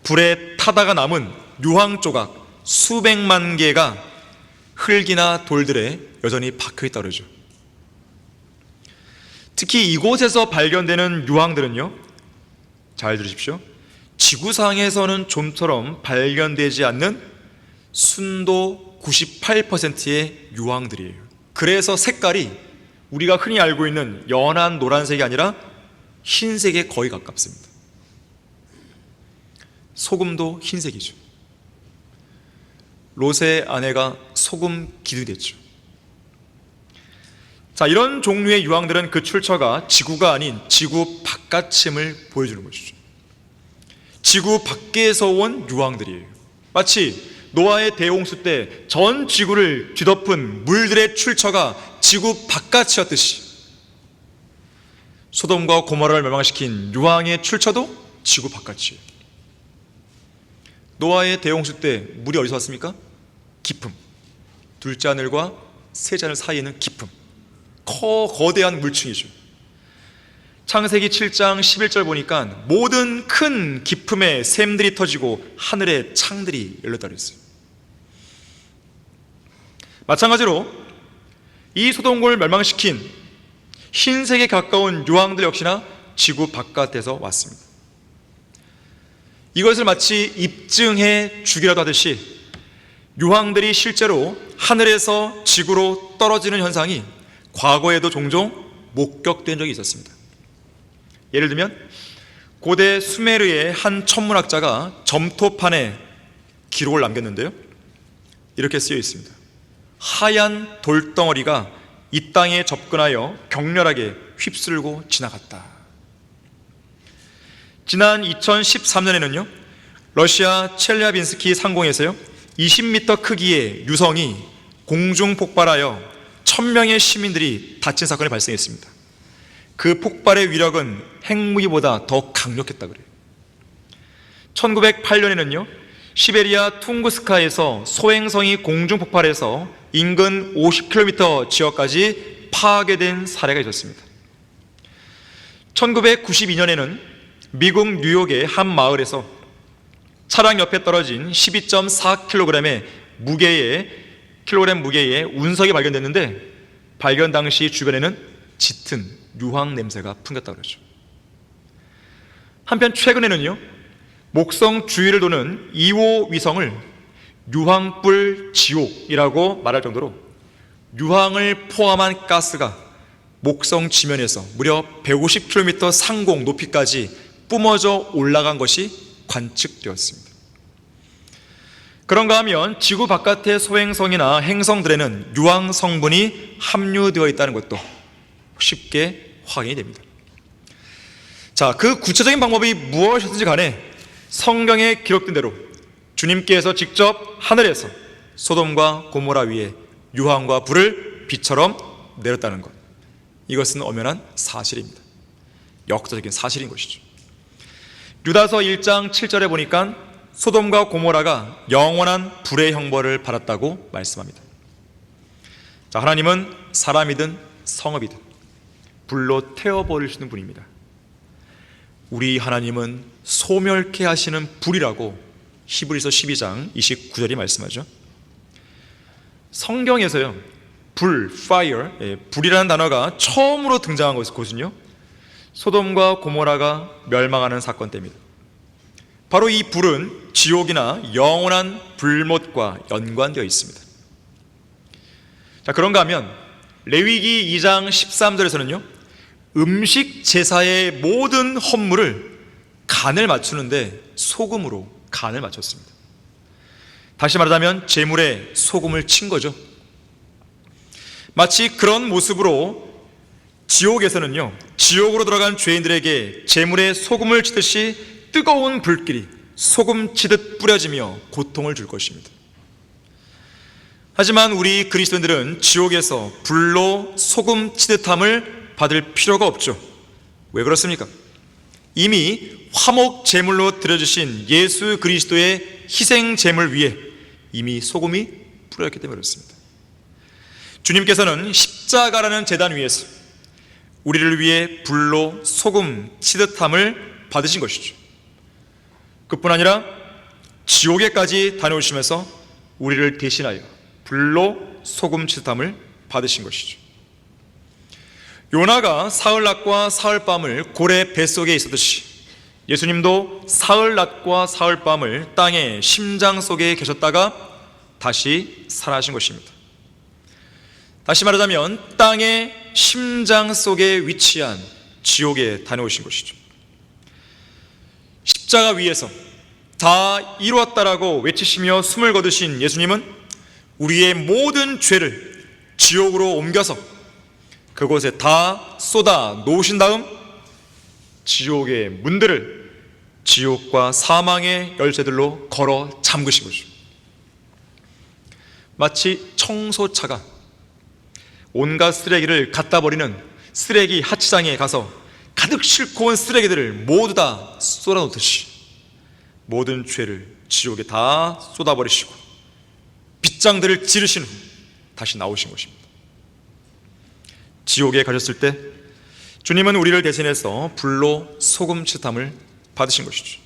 불에 타다가 남은 유황 조각 수백만 개가 흙이나 돌들에 여전히 박혀있다고 그러죠. 특히 이곳에서 발견되는 유황들은요, 잘 들으십시오, 지구상에서는 좀처럼 발견되지 않는 순도 98%의 유황들이에요. 그래서 색깔이 우리가 흔히 알고 있는 연한 노란색이 아니라 흰색에 거의 가깝습니다. 소금도 흰색이죠. 롯의 아내가 소금 기둥됐죠. 자, 이런 종류의 유황들은 그 출처가 지구가 아닌 지구 바깥임을 보여주는 것이죠. 지구 밖에서 온 유황들이에요. 마치 노아의 대홍수 때 전 지구를 뒤덮은 물들의 출처가 지구 바깥이었듯이 소돔과 고모라를 멸망시킨 유황의 출처도 지구 바깥이에요. 노아의 대홍수 때 물이 어디서 왔습니까? 깊음. 둘째 하늘과 셋째 하늘 사이에는 깊음. 거대한 물층이죠. 창세기 7장 11절 보니까 모든 큰 깊음에 샘들이 터지고 하늘의 창들이 열렸다 그랬어요. 마찬가지로 이 소돔을 멸망시킨 흰색에 가까운 유황들 역시나 지구 바깥에서 왔습니다. 이것을 마치 입증해 주기라도 하듯이 유황들이 실제로 하늘에서 지구로 떨어지는 현상이 과거에도 종종 목격된 적이 있었습니다. 예를 들면 고대 수메르의 한 천문학자가 점토판에 기록을 남겼는데요, 이렇게 쓰여 있습니다. 하얀 돌덩어리가 이 땅에 접근하여 격렬하게 휩쓸고 지나갔다. 지난 2013년에는요 러시아 첼리아빈스키 상공에서요 20m 크기의 유성이 공중 폭발하여 1000명의 시민들이 다친 사건이 발생했습니다. 그 폭발의 위력은 핵무기보다 더 강력했다 그래요. 1908년에는요 시베리아 퉁구스카에서 소행성이 공중 폭발해서 인근 50km 지역까지 파괴된 사례가 있었습니다. 1992년에는 미국 뉴욕의 한 마을에서 차량 옆에 떨어진 12.4kg의 무게의 운석이 발견됐는데 발견 당시 주변에는 짙은 유황 냄새가 풍겼다고 그러죠. 한편 최근에는요 목성 주위를 도는 2호 위성을 유황불 지옥이라고 말할 정도로 유황을 포함한 가스가 목성 지면에서 무려 150km 상공 높이까지 뿜어져 올라간 것이 관측되었습니다. 그런가 하면 지구 바깥의 소행성이나 행성들에는 유황 성분이 함유되어 있다는 것도 쉽게 확인이 됩니다. 자, 그 구체적인 방법이 무엇이었든지 간에 성경에 기록된 대로 주님께서 직접 하늘에서 소돔과 고모라 위에 유황과 불을 비처럼 내렸다는 것, 이것은 엄연한 사실입니다. 역사적인 사실인 것이죠. 유다서 1장 7절에 보니까 소돔과 고모라가 영원한 불의 형벌을 받았다고 말씀합니다. 자, 하나님은 사람이든 성읍이든 불로 태워버리시는 분입니다. 우리 하나님은 소멸케 하시는 불이라고 히브리서 12장 29절이 말씀하죠. 성경에서요, 불, fire, 불이라는 단어가 처음으로 등장한 것은요, 소돔과 고모라가 멸망하는 사건 때입니다. 바로 이 불은 지옥이나 영원한 불못과 연관되어 있습니다. 자, 그런가 하면 레위기 2장 13절에서는요, 음식 제사의 모든 헌물을 간을 맞추는데 소금으로 간을 맞췄습니다. 다시 말하자면 제물에 소금을 친 거죠. 마치 그런 모습으로 지옥에서는요, 지옥으로 들어간 죄인들에게 제물에 소금을 치듯이 뜨거운 불길이 소금 치듯 뿌려지며 고통을 줄 것입니다. 하지만 우리 그리스도인들은 지옥에서 불로 소금 치듯함을 받을 필요가 없죠. 왜 그렇습니까? 이미 화목 제물로 드려주신 예수 그리스도의 희생 제물 위에 이미 소금이 뿌려졌기 때문에 그렇습니다. 주님께서는 십자가라는 제단 위에서 우리를 위해 불로 소금 치듯함을 받으신 것이죠. 그뿐 아니라 지옥에까지 다녀오시면서 우리를 대신하여 불로 소금 치듯함을 받으신 것이죠. 요나가 사흘낮과 사흘밤을 고래 뱃속에 있었듯이 예수님도 사흘낮과 사흘밤을 땅의 심장 속에 계셨다가 다시 살아나신 것입니다. 다시 말하자면 땅의 심장 속에 위치한 지옥에 다녀오신 것이죠. 십자가 위에서 다 이루었다라고 외치시며 숨을 거두신 예수님은 우리의 모든 죄를 지옥으로 옮겨서 그곳에 다 쏟아 놓으신 다음 지옥의 문들을 지옥과 사망의 열쇠들로 걸어 잠그신 거죠. 마치 청소차가 온갖 쓰레기를 갖다 버리는 쓰레기 하치장에 가서 가득 싣고 온 쓰레기들을 모두 다 쏟아놓듯이 모든 죄를 지옥에 다 쏟아버리시고 빗장들을 지르신 후 다시 나오신 것입니다. 지옥에 가셨을 때 주님은 우리를 대신해서 불로 소금 치듯함을 받으신 것이죠.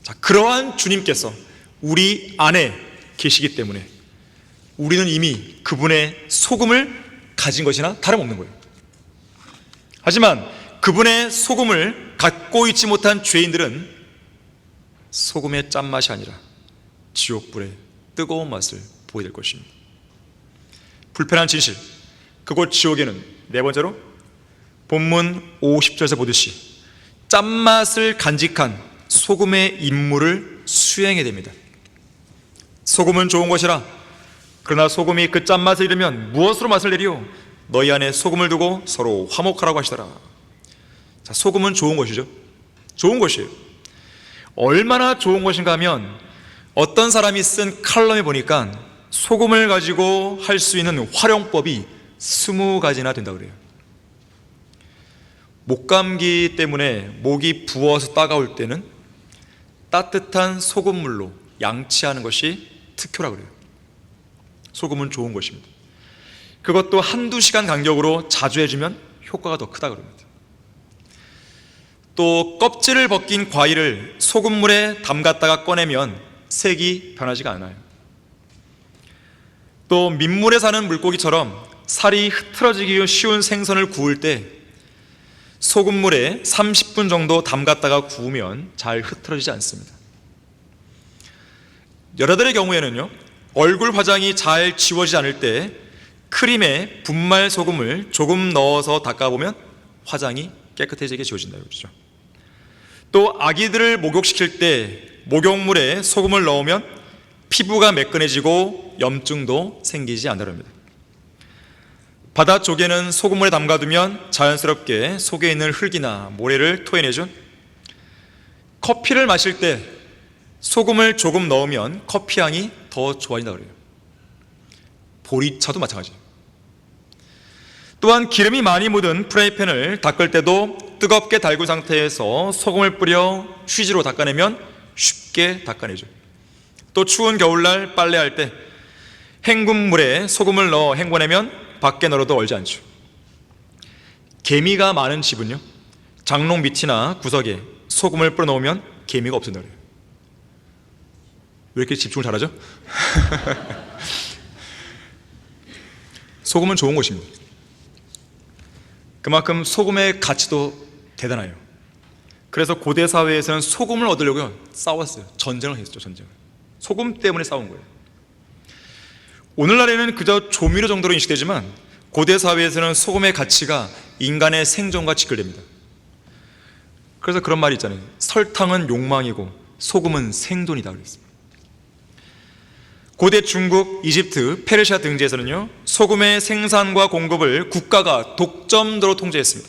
자, 그러한 주님께서 우리 안에 계시기 때문에 우리는 이미 그분의 소금을 가진 것이나 다름없는 거예요. 하지만 그분의 소금을 갖고 있지 못한 죄인들은 소금의 짠맛이 아니라 지옥불의 뜨거운 맛을 보게 될 것입니다. 불편한 진실, 그곳 지옥에는 네 번째로 본문 50절에서 보듯이 짠맛을 간직한 소금의 임무를 수행해야 됩니다. 소금은 좋은 것이라, 그러나 소금이 그 짠맛을 잃으면 무엇으로 맛을 내리오? 너희 안에 소금을 두고 서로 화목하라고 하시더라. 자, 소금은 좋은 것이죠. 좋은 것이에요. 얼마나 좋은 것인가 하면 어떤 사람이 쓴 칼럼에 보니까 소금을 가지고 할 수 있는 활용법이 20가지나 된다 그래요. 목감기 때문에 목이 부어서 따가울 때는 따뜻한 소금물로 양치하는 것이 특효라 그래요. 소금은 좋은 것입니다. 그것도 한두 시간 간격으로 자주 해주면 효과가 더 크다 그럽니다. 또 껍질을 벗긴 과일을 소금물에 담갔다가 꺼내면 색이 변하지가 않아요. 또 민물에 사는 물고기처럼 살이 흐트러지기 쉬운 생선을 구울 때 소금물에 30분 정도 담갔다가 구우면 잘 흐트러지지 않습니다. 여자들의 경우에는요, 얼굴 화장이 잘 지워지지 않을 때 크림에 분말 소금을 조금 넣어서 닦아보면 화장이 깨끗해지게 지워진다고 그러죠. 또 아기들을 목욕시킬 때 목욕물에 소금을 넣으면 피부가 매끈해지고 염증도 생기지 않으렵니다. 바다 조개는 소금물에 담가두면 자연스럽게 속에 있는 흙이나 모래를 토해내죠. 커피를 마실 때 소금을 조금 넣으면 커피 향이 더 좋아진다고 그래요. 보리차도 마찬가지예요. 또한 기름이 많이 묻은 프라이팬을 닦을 때도 뜨겁게 달군 상태에서 소금을 뿌려 휴지로 닦아내면 쉽게 닦아내죠. 또 추운 겨울날 빨래할 때 헹군 물에 소금을 넣어 헹궈내면 밖에 널어도 얼지 않죠. 개미가 많은 집은요, 장롱 밑이나 구석에 소금을 뿌려 놓으면 개미가 없어진다 그래요. 왜 이렇게 집중을 잘하죠? 소금은 좋은 것입니다. 그만큼 소금의 가치도 대단해요. 그래서 고대 사회에서는 소금을 얻으려고 싸웠어요. 전쟁을 했죠. 전쟁을. 소금 때문에 싸운 거예요. 오늘날에는 그저 조미료 정도로 인식되지만 고대 사회에서는 소금의 가치가 인간의 생존과 직결됩니다. 그래서 그런 말이 있잖아요. 설탕은 욕망이고 소금은 생존이다 그랬습니다. 고대 중국, 이집트, 페르시아 등지에서는요, 소금의 생산과 공급을 국가가 독점도로 통제했습니다.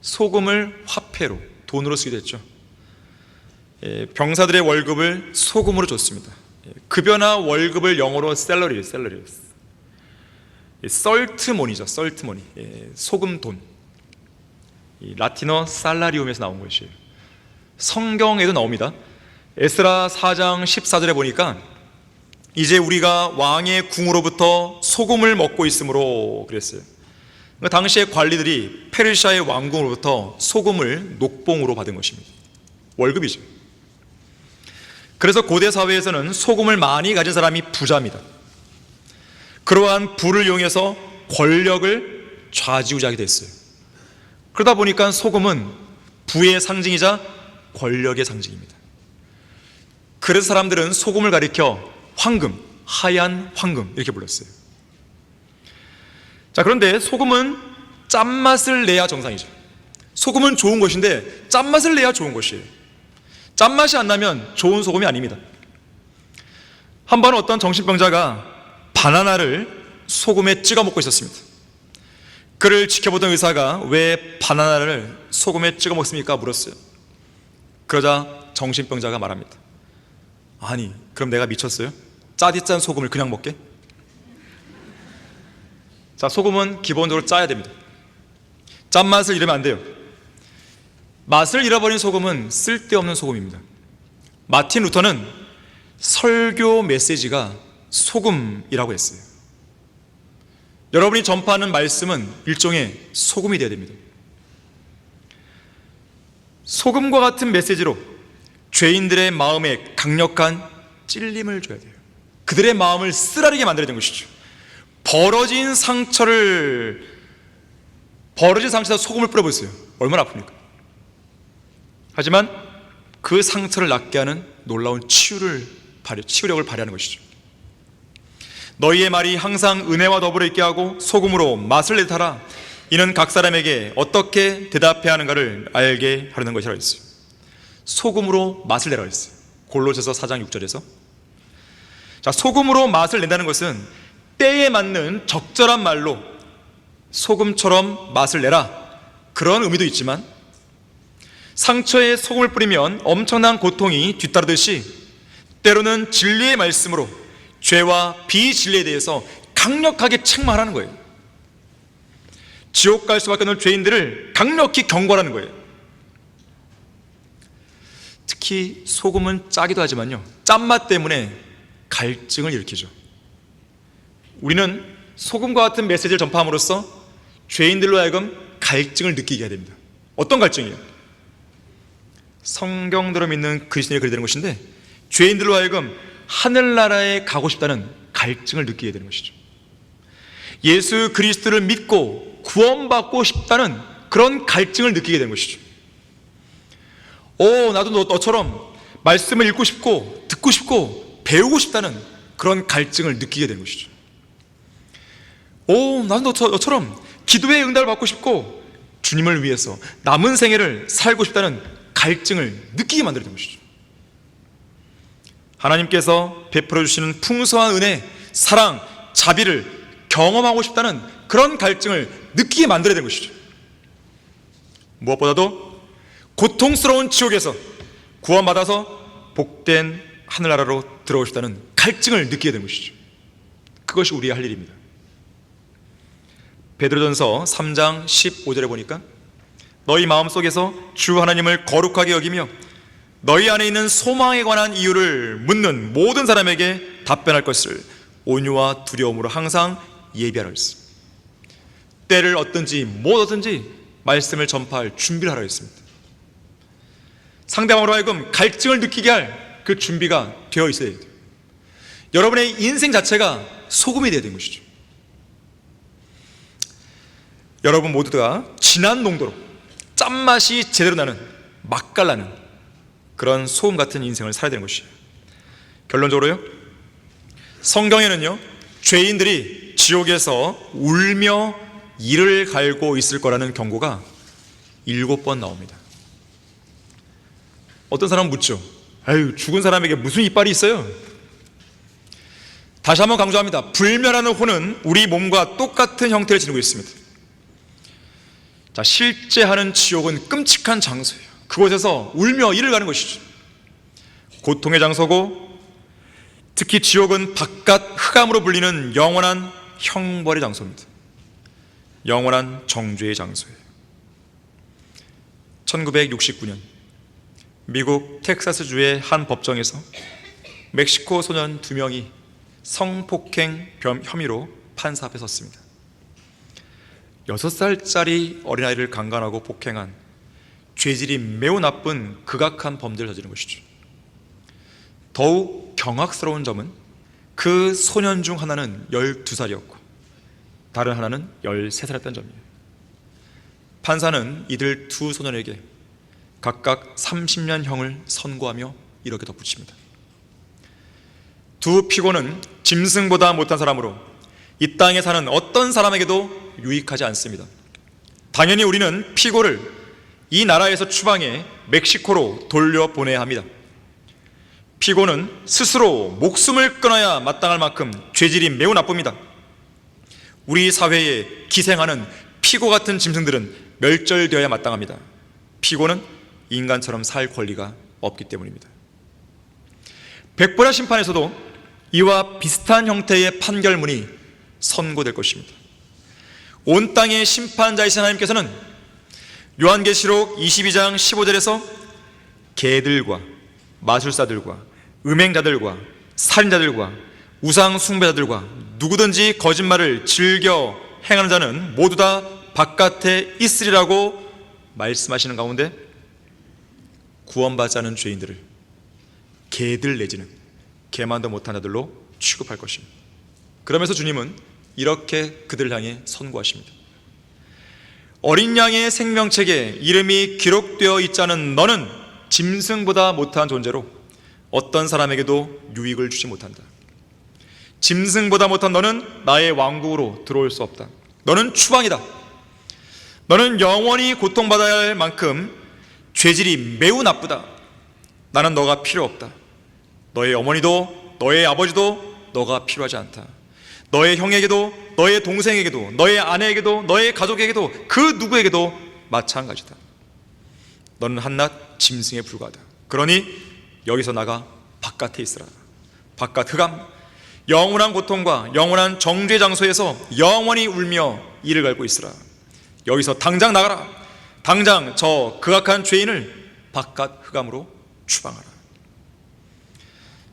소금을 화폐로, 돈으로 쓰기도 했죠. 병사들의 월급을 소금으로 줬습니다. 급여나 월급을 영어로 셀러리예요. 썰트머니죠. 썰트머니. 소금 돈. 라틴어 살라리움에서 나온 것이에요. 성경에도 나옵니다. 에스라 4장 14절에 보니까 이제 우리가 왕의 궁으로부터 소금을 먹고 있으므로 그랬어요. 당시의 관리들이 페르시아의 왕궁으로부터 소금을 녹봉으로 받은 것입니다. 월급이죠. 그래서 고대 사회에서는 소금을 많이 가진 사람이 부자입니다. 그러한 부를 이용해서 권력을 좌지우지하게 됐어요. 그러다 보니까 소금은 부의 상징이자 권력의 상징입니다. 그래서 사람들은 소금을 가리켜 황금, 하얀 황금 이렇게 불렀어요. 자, 그런데 소금은 짠맛을 내야 정상이죠. 소금은 좋은 것인데 짠맛을 내야 좋은 것이에요. 짠맛이 안 나면 좋은 소금이 아닙니다. 한 번 어떤 정신병자가 바나나를 소금에 찍어 먹고 있었습니다. 그를 지켜보던 의사가 왜 바나나를 소금에 찍어 먹습니까? 물었어요. 그러자 정신병자가 말합니다. 아니, 그럼 내가 미쳤어요? 짜디짠 소금을 그냥 먹게? 자, 소금은 기본적으로 짜야 됩니다. 짠맛을 잃으면 안 돼요. 맛을 잃어버린 소금은 쓸데없는 소금입니다. 마틴 루터는 설교 메시지가 소금이라고 했어요. 여러분이 전파하는 말씀은 일종의 소금이 되어야 됩니다. 소금과 같은 메시지로 죄인들의 마음에 강력한 찔림을 줘야 돼요. 그들의 마음을 쓰라리게 만들어야 되는 것이죠. 벌어진 상처에다 소금을 뿌려보세요. 얼마나 아픕니까? 하지만 그 상처를 낫게 하는 놀라운 치유력을 발휘하는 것이죠. 너희의 말이 항상 은혜와 더불어 있게 하고 소금으로 맛을 내타라. 이는 각 사람에게 어떻게 대답해야 하는가를 알게 하려는 것이라고 했어요. 소금으로 맛을 내라고 했어요. 골로새서 4장 6절에서. 자, 소금으로 맛을 낸다는 것은 때에 맞는 적절한 말로 소금처럼 맛을 내라, 그런 의미도 있지만 상처에 소금을 뿌리면 엄청난 고통이 뒤따르듯이 때로는 진리의 말씀으로 죄와 비진리에 대해서 강력하게 책망하는 거예요. 지옥 갈 수밖에 없는 죄인들을 강력히 경고하는 거예요. 특히 소금은 짜기도 하지만요, 짠맛 때문에 갈증을 일으키죠. 우리는 소금과 같은 메시지를 전파함으로써 죄인들로 하여금 갈증을 느끼게 해야 됩니다. 어떤 갈증이에요? 성경대로 믿는 그리스도인이 그리 되는 것인데, 죄인들로 하여금 하늘나라에 가고 싶다는 갈증을 느끼게 되는 것이죠. 예수 그리스도를 믿고 구원받고 싶다는 그런 갈증을 느끼게 되는 것이죠. 나도 너처럼 말씀을 읽고 싶고 듣고 싶고 배우고 싶다는 그런 갈증을 느끼게 되는 것이죠. 나도 너처럼 기도의 응답을 받고 싶고 주님을 위해서 남은 생애를 살고 싶다는 갈증을 느끼게 만들어야 되는 것이죠. 하나님께서 베풀어 주시는 풍성한 은혜, 사랑, 자비를 경험하고 싶다는 그런 갈증을 느끼게 만들어야 되는 것이죠. 무엇보다도 고통스러운 지옥에서 구원받아서 복된 하늘나라로 들어오고 싶다는 갈증을 느끼게 되는 것이죠. 그것이 우리의 할 일입니다. 베드로전서 3장 15절에 보니까 너희 마음속에서 주 하나님을 거룩하게 여기며 너희 안에 있는 소망에 관한 이유를 묻는 모든 사람에게 답변할 것을 온유와 두려움으로 항상 예비하라 했습니다. 때를 얻든지 못 얻든지 말씀을 전파할 준비를 하라 했습니다. 상대방으로 하여금 갈증을 느끼게 할 그 준비가 되어 있어야 돼요. 여러분의 인생 자체가 소금이 되어야 되는 것이죠. 여러분 모두가 진한 농도로 짠맛이 제대로 나는 맛깔나는 그런 소금 같은 인생을 살아야 되는 것이에요. 결론적으로요, 성경에는요 죄인들이 지옥에서 울며 이를 갈고 있을 거라는 경고가 7번 나옵니다. 어떤 사람은 묻죠. 아유, 죽은 사람에게 무슨 이빨이 있어요? 다시 한번 강조합니다. 불멸하는 혼은 우리 몸과 똑같은 형태를 지니고 있습니다. 자, 실제 하는 지옥은 끔찍한 장소예요. 그곳에서 울며 이를 가는 것이죠. 고통의 장소고, 특히 지옥은 바깥 흑암으로 불리는 영원한 형벌의 장소입니다. 영원한 정죄의 장소예요. 1969년 미국 텍사스주의 한 법정에서 멕시코 소년 2명이 성폭행 혐의로 판사 앞에 섰습니다. 6살짜리 어린아이를 강간하고 폭행한 죄질이 매우 나쁜 극악한 범죄를 저지른 것이죠. 더욱 경악스러운 점은 그 소년 중 하나는 12살이었고 다른 하나는 13살이었다는 점이에요. 판사는 이들 두 소년에게 각각 30년 형을 선고하며 이렇게 덧붙입니다. 두 피고는 짐승보다 못한 사람으로 이 땅에 사는 어떤 사람에게도 유익하지 않습니다. 당연히 우리는 피고를 이 나라에서 추방해 멕시코로 돌려보내야 합니다. 피고는 스스로 목숨을 끊어야 마땅할 만큼 죄질이 매우 나쁩니다. 우리 사회에 기생하는 피고 같은 짐승들은 멸절되어야 마땅합니다. 피고는 인간처럼 살 권리가 없기 때문입니다. 백보라 심판에서도 이와 비슷한 형태의 판결문이 선고될 것입니다. 온 땅의 심판자이신 하나님께서는 요한계시록 22장 15절에서 개들과 마술사들과 음행자들과 살인자들과 우상 숭배자들과 누구든지 거짓말을 즐겨 행하는 자는 모두 다 바깥에 있으리라고 말씀하시는 가운데 구원받지 않은 죄인들을 개들 내지는 개만도 못한 자들로 취급할 것입니다. 그러면서 주님은 이렇게 그들을 향해 선고하십니다. 어린 양의 생명책에 이름이 기록되어 있지 않은 너는 짐승보다 못한 존재로 어떤 사람에게도 유익을 주지 못한다. 짐승보다 못한 너는 나의 왕국으로 들어올 수 없다. 너는 추방이다. 너는 영원히 고통받아야 할 만큼 죄질이 매우 나쁘다. 나는 너가 필요 없다. 너의 어머니도 너의 아버지도 너가 필요하지 않다. 너의 형에게도 너의 동생에게도 너의 아내에게도 너의 가족에게도 그 누구에게도 마찬가지다. 너는 한낱 짐승에 불과하다. 그러니 여기서 나가 바깥에 있으라. 바깥 흑암, 영원한 고통과 영원한 정죄 장소에서 영원히 울며 이를 갈고 있으라. 여기서 당장 나가라. 당장 저 극악한 죄인을 바깥 흑암으로 추방하라.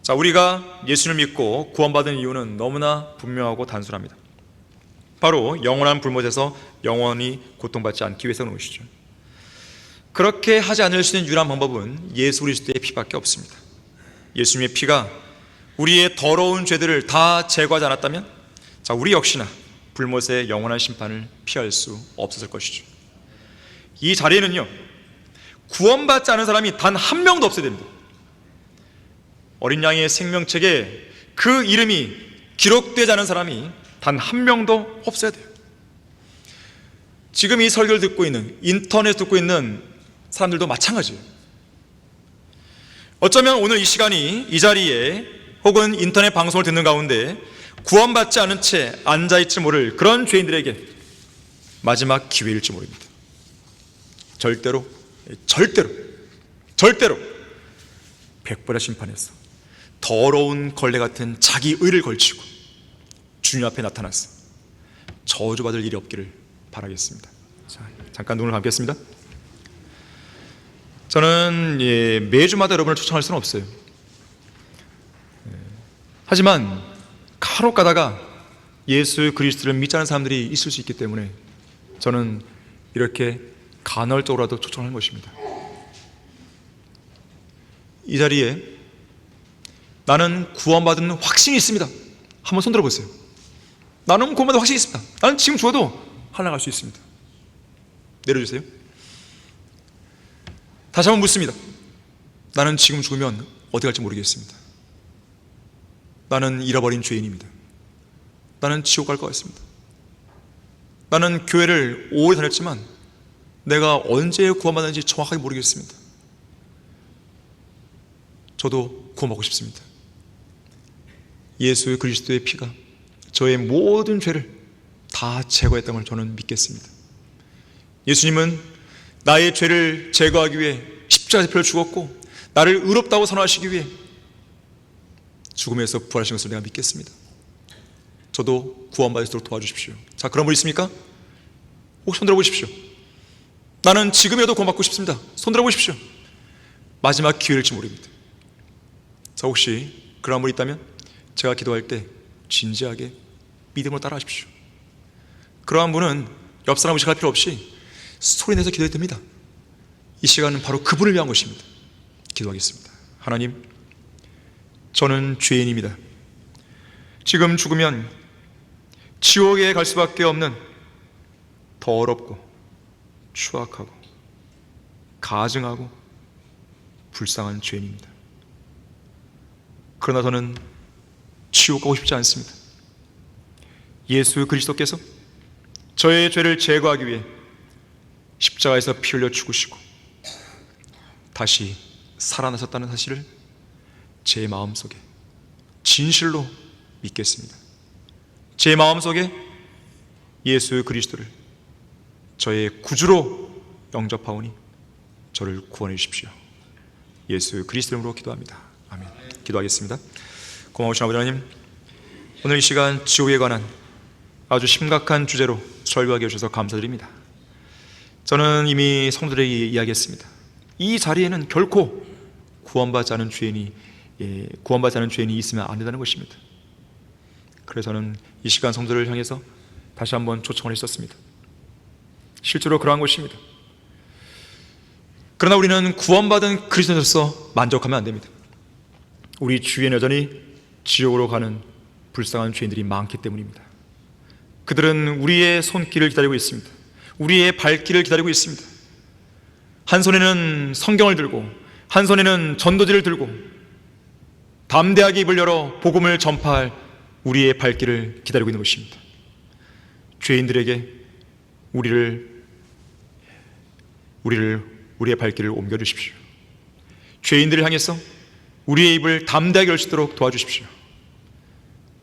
자, 우리가 예수를 믿고 구원받은 이유는 너무나 분명하고 단순합니다. 바로 영원한 불못에서 영원히 고통받지 않기 위해서 그런 것이죠. 그렇게 하지 않을 수 있는 유일한 방법은 예수 그리스도의 피밖에 없습니다. 예수님의 피가 우리의 더러운 죄들을 다 제거하지 않았다면 자, 우리 역시나 불못의 영원한 심판을 피할 수 없었을 것이죠. 이 자리에는요 구원받지 않은 사람이 단 한 명도 없어야 됩니다. 어린 양의 생명책에 그 이름이 기록되지 않은 사람이 단 한 명도 없어야 돼요. 지금 이 설교를 듣고 있는 인터넷 듣고 있는 사람들도 마찬가지예요. 어쩌면 오늘 이 시간이 이 자리에 혹은 인터넷 방송을 듣는 가운데 구원받지 않은 채 앉아있지 모를 그런 죄인들에게 마지막 기회일지 모릅니다. 절대로 100번의 심판에서 더러운 걸레 같은 자기 의를 걸치고 주님 앞에 나타나서 저주받을 일이 없기를 바라겠습니다. 자, 잠깐 눈을 감겠습니다. 저는 매주마다 여러분을 초청할 수는 없어요. 하지만 간혹 가다가 예수 그리스도를 믿지 않는 사람들이 있을 수 있기 때문에 저는 이렇게 간헐적으로라도 초청하는 것입니다. 이 자리에 나는 구원받은 확신이 있습니다. 한번 손 들어보세요. 나는 구원받은 확신이 있습니다. 나는 지금 죽어도 하늘나갈 수 있습니다. 내려주세요. 다시 한번 묻습니다. 나는 지금 죽으면 어디 갈지 모르겠습니다. 나는 잃어버린 죄인입니다. 나는 지옥 갈 것 같습니다. 나는 교회를 오래 다녔지만 내가 언제 구원받았는지 정확하게 모르겠습니다. 저도 구원받고 싶습니다. 예수 그리스도의 피가 저의 모든 죄를 다 제거했다는 걸 저는 믿겠습니다. 예수님은 나의 죄를 제거하기 위해 십자가에서 피를 죽었고 나를 의롭다고 선언하시기 위해 죽음에서 부활하신 것을 내가 믿겠습니다. 저도 구원받을 수 있도록 도와주십시오. 자, 그런 분 있습니까? 혹시 손 들어보십시오. 나는 지금이라도 구원받고 싶습니다. 손 들어보십시오. 마지막 기회일지 모릅니다. 자, 혹시 그런 분 있다면 제가 기도할 때 진지하게 믿음으로 따라하십시오. 그러한 분은 옆 사람 의식할 필요 없이 소리내서 기도해도 됩니다. 이 시간은 바로 그분을 위한 것입니다. 기도하겠습니다. 하나님, 저는 죄인입니다. 지금 죽으면 지옥에 갈 수밖에 없는 더럽고 추악하고 가증하고 불쌍한 죄인입니다. 그러나 저는 지옥 가고 싶지 않습니다. 예수 그리스도께서 저의 죄를 제거하기 위해 십자가에서 피 흘려 죽으시고 다시 살아나셨다는 사실을 제 마음속에 진실로 믿겠습니다. 제 마음속에 예수 그리스도를 저의 구주로 영접하오니 저를 구원해 주십시오. 예수 그리스도 이름으로 기도합니다. 아멘. 기도하겠습니다. 고마우신 아버지 하나님, 오늘 이 시간 지옥에 관한 아주 심각한 주제로 설교하게 해주셔서 감사드립니다. 저는 이미 성도들에게 이야기했습니다. 이 자리에는 결코 구원받지 않은 죄인이 있으면 안 된다는 것입니다. 그래서 저는 이 시간 성도들을 향해서 다시 한번 초청을 했었습니다. 실제로 그러한 것입니다. 그러나 우리는 구원받은 그리스도인으로서 만족하면 안 됩니다. 우리 주위에는 여전히 지옥으로 가는 불쌍한 죄인들이 많기 때문입니다. 그들은 우리의 손길을 기다리고 있습니다. 우리의 발길을 기다리고 있습니다. 한 손에는 성경을 들고 한 손에는 전도지를 들고 담대하게 입을 열어 복음을 전파할 우리의 발길을 기다리고 있는 것입니다. 죄인들에게 우리의 발길을 옮겨주십시오. 죄인들을 향해서 우리의 입을 담대하게 열 수 있도록 도와주십시오.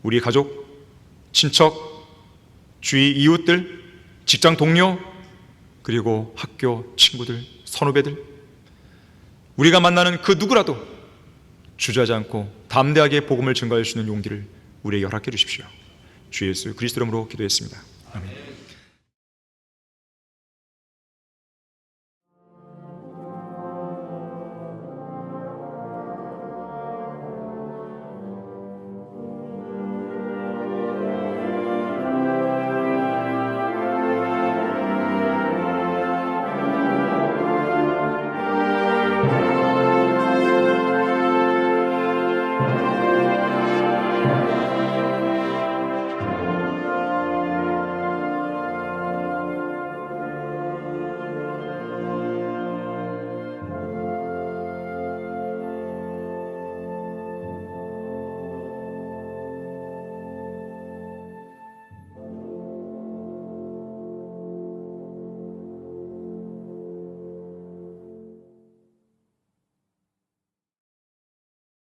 우리 가족, 친척, 주위 이웃들, 직장 동료, 그리고 학교 친구들, 선후배들, 우리가 만나는 그 누구라도 주저하지 않고 담대하게 복음을 증거할 수 있는 용기를 우리에게 허락해 주십시오. 주 예수 그리스도 이름으로 기도했습니다. 아멘.